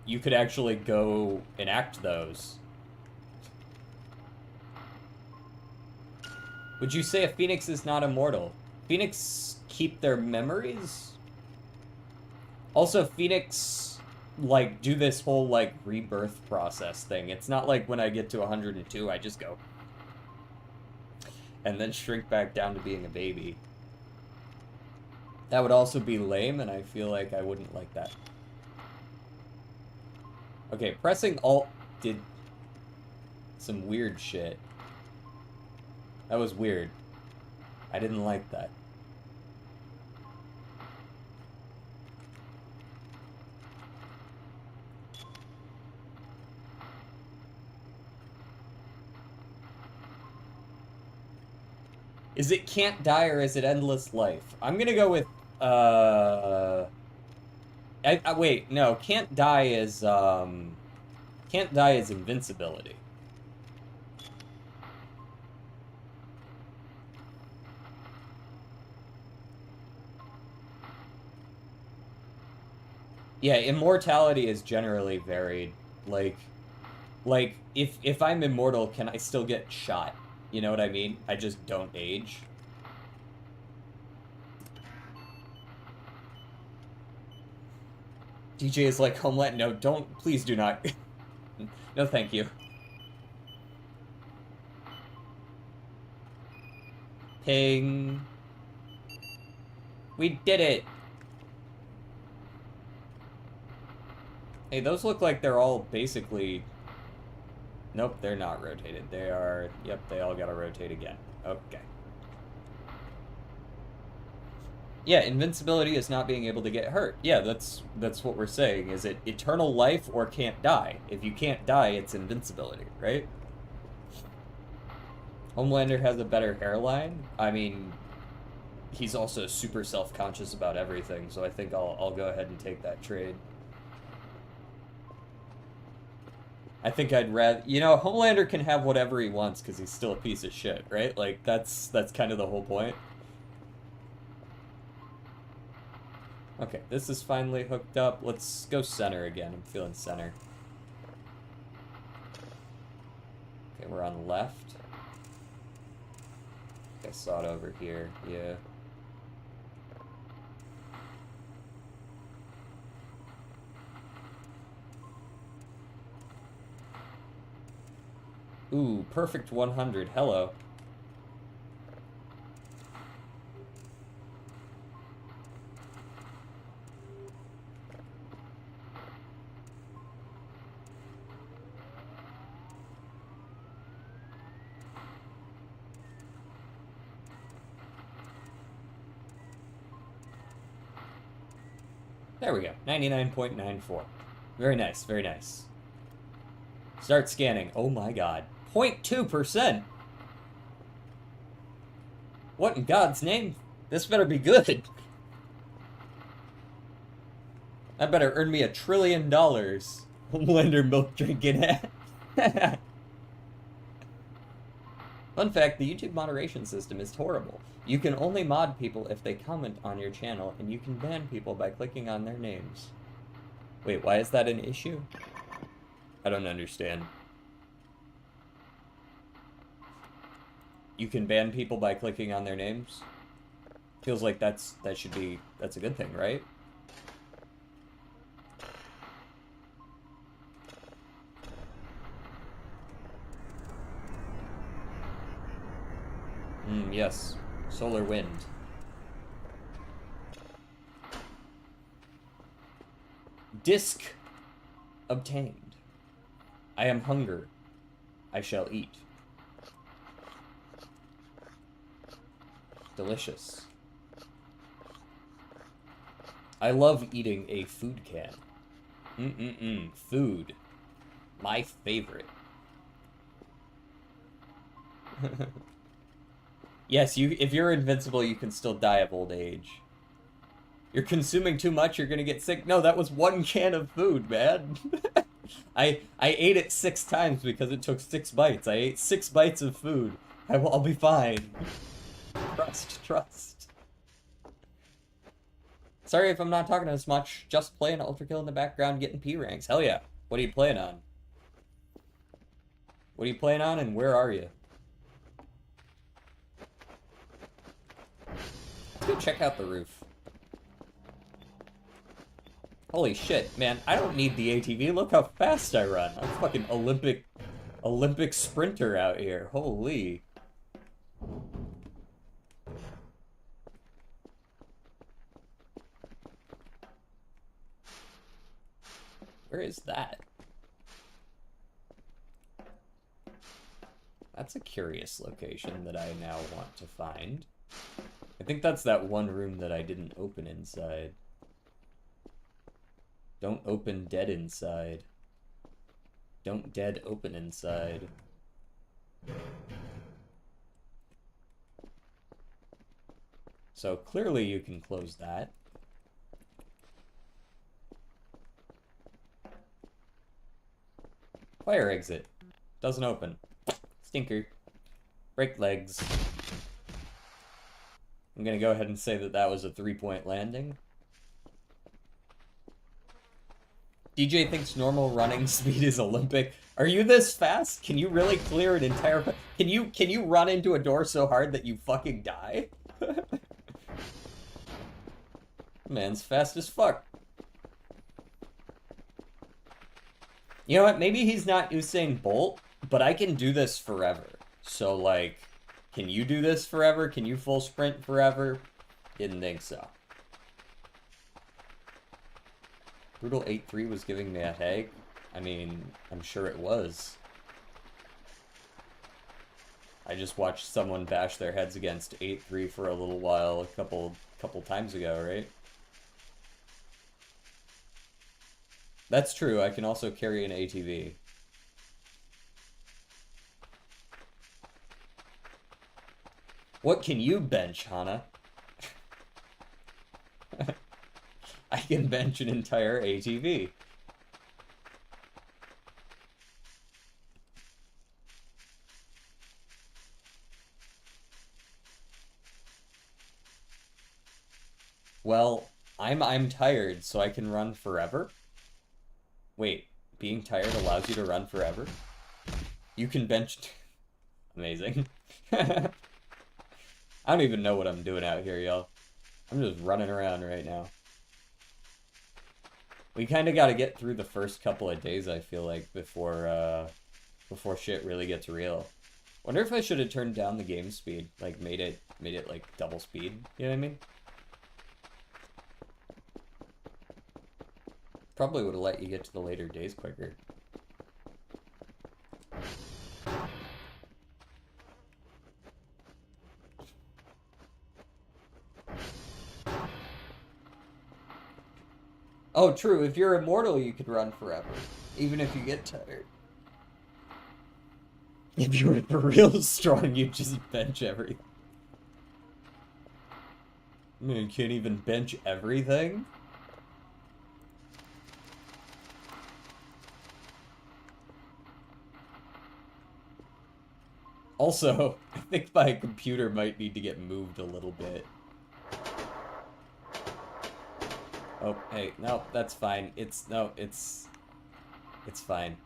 You could actually go enact those. Would you say a phoenix is not immortal? Phoenix keep their memories? Also, phoenix, like, do this whole, like, rebirth process thing. It's not like when I get to 102, I just go. And then shrink back down to being a baby. That would also be lame, and I feel like I wouldn't like that. Okay, pressing Alt did some weird shit. That was weird. I didn't like that. Is it can't die or is it endless life? I'm gonna go with, wait, no, can't die is invincibility. Yeah, immortality is generally varied. Like if I'm immortal, can I still get shot? You know what I mean? I just don't age. DJ is like, Homeland, no, don't, please do not. No, thank you. Ping. We did it. Hey, those look like they're all basically... Nope, they're not rotated. They are... Yep, they all gotta rotate again. Okay. Yeah, invincibility is not being able to get hurt. Yeah, that's what we're saying. Is it eternal life or can't die? If you can't die, it's invincibility, right? Homelander has a better hairline. I mean, he's also super self-conscious about everything, so I think I'll go ahead and take that trade. I think I'd rather... Homelander can have whatever he wants because he's still a piece of shit, right? Like, that's kind of the whole point. Okay, this is finally hooked up. Let's go center again. I'm feeling center. Okay, we're on the left. I saw it over here. Yeah. Ooh, perfect 100. Hello. There we go. 99.94. Very nice, very nice. Start scanning. Oh my god. 0.2%! What in God's name? This better be good. That better earn me $1 trillion. Homelander milk drinking hat. Fun fact, the YouTube moderation system is horrible. You can only mod people if they comment on your channel, and you can ban people by clicking on their names. Wait, why is that an issue? I don't understand. You can ban people by clicking on their names? Feels like that's a good thing, right? Yes. Solar wind. Disc obtained. I am hunger. I shall eat. Delicious. I love eating a food can. Food. My favorite. Yes, if you're invincible, you can still die of old age. You're consuming too much, you're gonna get sick. No, that was one can of food, man. I ate it 6 times because it took 6 bites. I ate 6 bites of food. I'll be fine. Trust. Sorry if I'm not talking as much. Just playing Ultra Kill in the background, getting P ranks. Hell yeah. What are you playing on? What are you playing on, and where are you? Let's go check out the roof. Holy shit, man, I don't need the ATV. Look how fast I run. I'm a fucking Olympic sprinter out here. Holy. Where is that? That's a curious location that I now want to find. I think that's that one room that I didn't open inside. Don't open dead inside. Don't dead open inside. So clearly you can close that. Fire exit. Doesn't open. Stinker. Break legs. I'm gonna go ahead and say that that was a 3-point landing. DJ thinks normal running speed is Olympic. Are you this fast? Can you really clear an entire... Can you run into a door so hard that you fucking die? Man's fast as fuck. You know what? Maybe he's not Usain Bolt, but I can do this forever. So, like, can you do this forever? Can you full sprint forever? Didn't think so. Brutal 8-3 was giving me a headache. I mean, I'm sure it was. I just watched someone bash their heads against 8-3 for a little while a couple times ago, right? That's true, I can also carry an ATV. What can you bench, Hana? I can bench an entire ATV. Well, I'm tired, so I can run forever. Wait, being tired allows you to run forever? You can bench... Amazing. I don't even know what I'm doing out here, y'all. I'm just running around right now. We kind of got to get through the first couple of days, I feel like, before shit really gets real. Wonder if I should have turned down the game speed, like made it like double speed. You know what I mean? Probably would have let you get to the later days quicker. Oh, true. If you're immortal, you could run forever, even if you get tired. If you were for real strong, you'd just bench everything. Man, you can't even bench everything? Also, I think my computer might need to get moved a little bit. Oh, hey, no, that's fine. It's fine.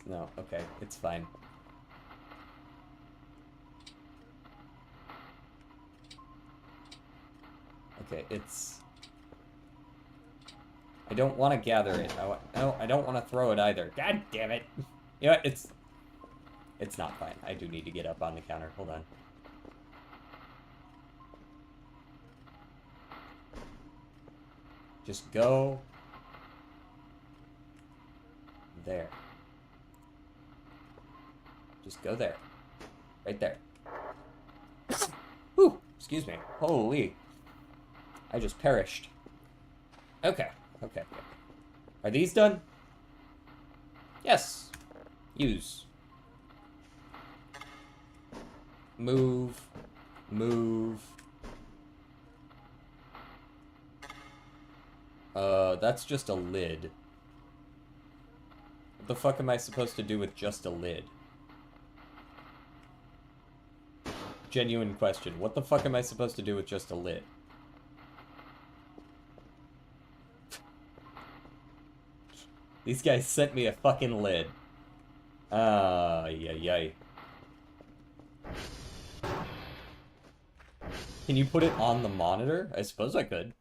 No, okay, it's fine. Okay, I don't want to gather it. I don't want to throw it either. God damn it! You know what, it's not fine. I do need to get up on the counter. Hold on. Just go there. Just go there. Right there. Whew, excuse me. Holy. I just perished. Okay. Okay. Are these done? Yes. Use. Move. Move. That's just a lid. What the fuck am I supposed to do with just a lid? Genuine question. What the fuck am I supposed to do with just a lid? These guys sent me a fucking lid. Yay. Can you put it on the monitor? I suppose I could.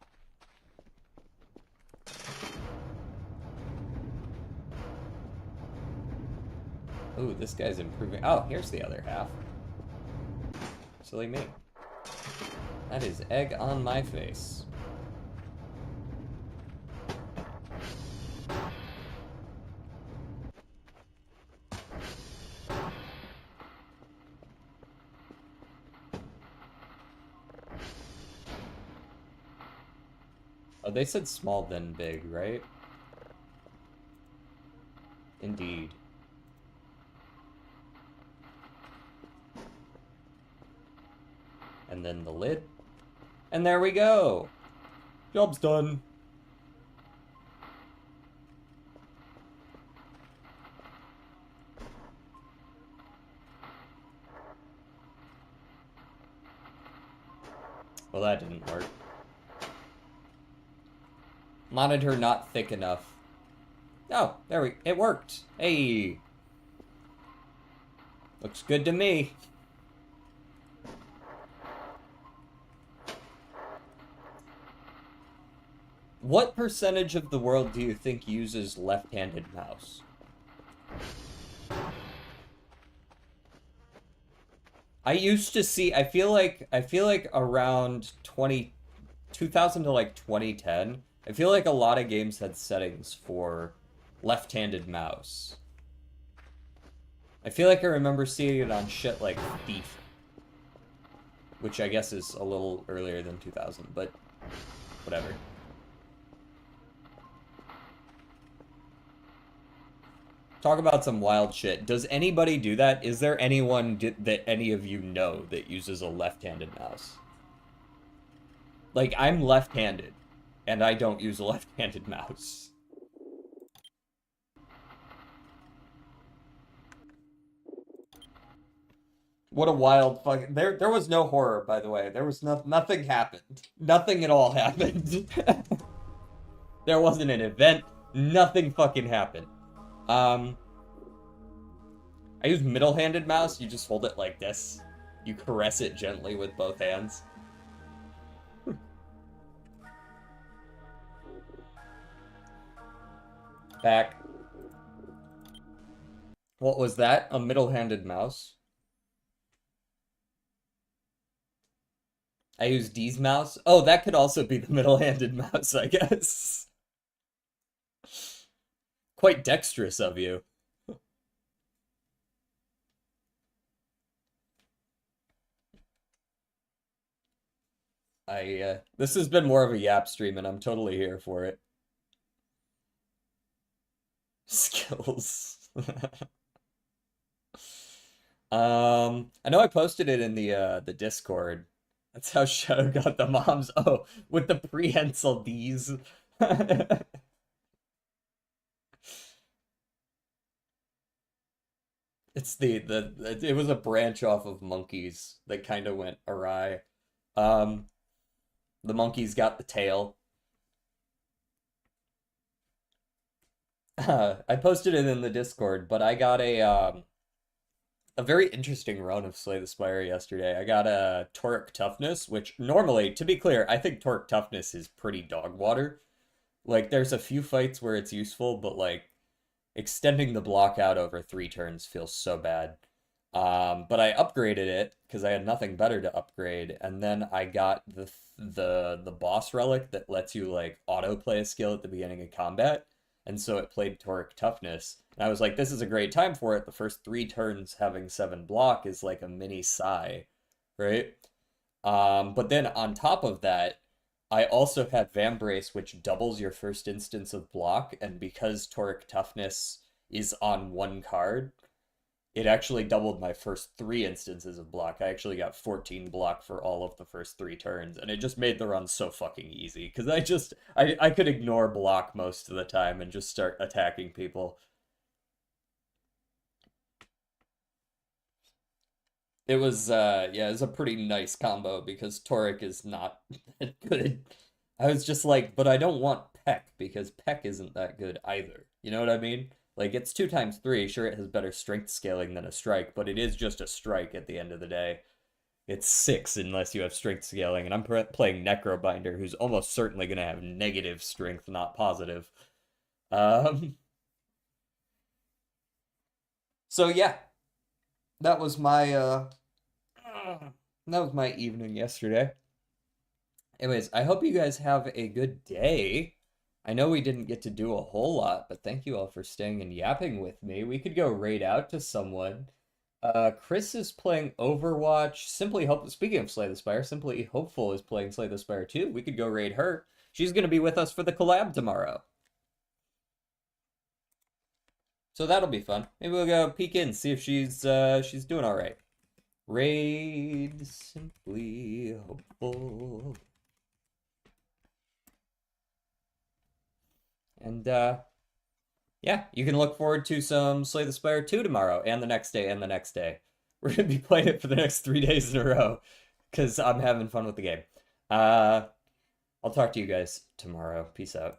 Ooh, this guy's improving. Oh, here's the other half. Silly me. That is egg on my face. Oh, they said small then big, right? Indeed. And then the lid. And there we go! Job's done. Well, that didn't work. Monitor not thick enough. Oh, it worked. Hey. Looks good to me. What percentage of the world do you think uses left-handed mouse? I used to see, I feel like around 2000 to like 2010, I feel like a lot of games had settings for left-handed mouse. I feel like I remember seeing it on shit like Thief, which I guess is a little earlier than 2000, but whatever. Talk about some wild shit. Does anybody do that? Is there anyone that any of you know that uses a left-handed mouse? Like, I'm left-handed, and I don't use a left-handed mouse. What a wild fucking... There was no horror, by the way. There was nothing happened. Nothing at all happened. There wasn't an event. Nothing fucking happened. I use middle-handed mouse. You just hold it like this. You caress it gently with both hands. Back. What was that? A middle-handed mouse? I use D's mouse. Oh, that could also be the middle-handed mouse, I guess. Quite dexterous of you. This has been more of a yap stream, and I'm totally here for it. Skills. I know I posted it in the Discord. That's how Shadow got the moms. Oh, with the prehensile D's. It was a branch off of monkeys that kind of went awry. The monkeys got the tail. I posted it in the Discord, but I got a very interesting run of Slay the Spire yesterday. I got a Toric Toughness, which normally, to be clear, I think Toric Toughness is pretty dog water. Like, there's a few fights where it's useful, but like extending the block out over 3 turns feels so bad. But I upgraded it because I had nothing better to upgrade, and then I got the boss relic that lets you like autoplay a skill at the beginning of combat, and so it played Toric Toughness. And I was like, this is a great time for it. The first 3 turns having 7 block is like a mini sigh, right? But then on top of that, I also had Vambrace, which doubles your first instance of block, and because Toric Toughness is on one card, it actually doubled my first three instances of block. I actually got 14 block for all of the first three turns, and it just made the run so fucking easy, because I could ignore block most of the time and just start attacking people. It was yeah, it was a pretty nice combo because Toric is not that good. I was just like, but I don't want Peck because Peck isn't that good either. You know what I mean? Like it's 2 times 3, sure it has better strength scaling than a strike, but it is just a strike at the end of the day. It's 6 unless you have strength scaling, and I'm playing Necrobinder, who's almost certainly gonna have negative strength, not positive. Um, so yeah, that was my that was my evening yesterday. Anyways, I hope you guys have a good day. I know we didn't get to do a whole lot, but thank you all for staying and yapping with me. We could go raid out to someone. Chris is playing Overwatch. Simply Hope. Speaking of Slay the Spire, Simply Hopeful is playing Slay the Spire too. We could go raid her. She's gonna be with us for the collab tomorrow, so that'll be fun. Maybe we'll go peek in, see if she's doing all right. Raid Simply Hopeful. And yeah, you can look forward to some Slay the Spire 2 tomorrow, and the next day, and the next day. We're gonna be playing it for the next 3 days in a row, because I'm having fun with the game. I'll talk to you guys tomorrow. Peace out.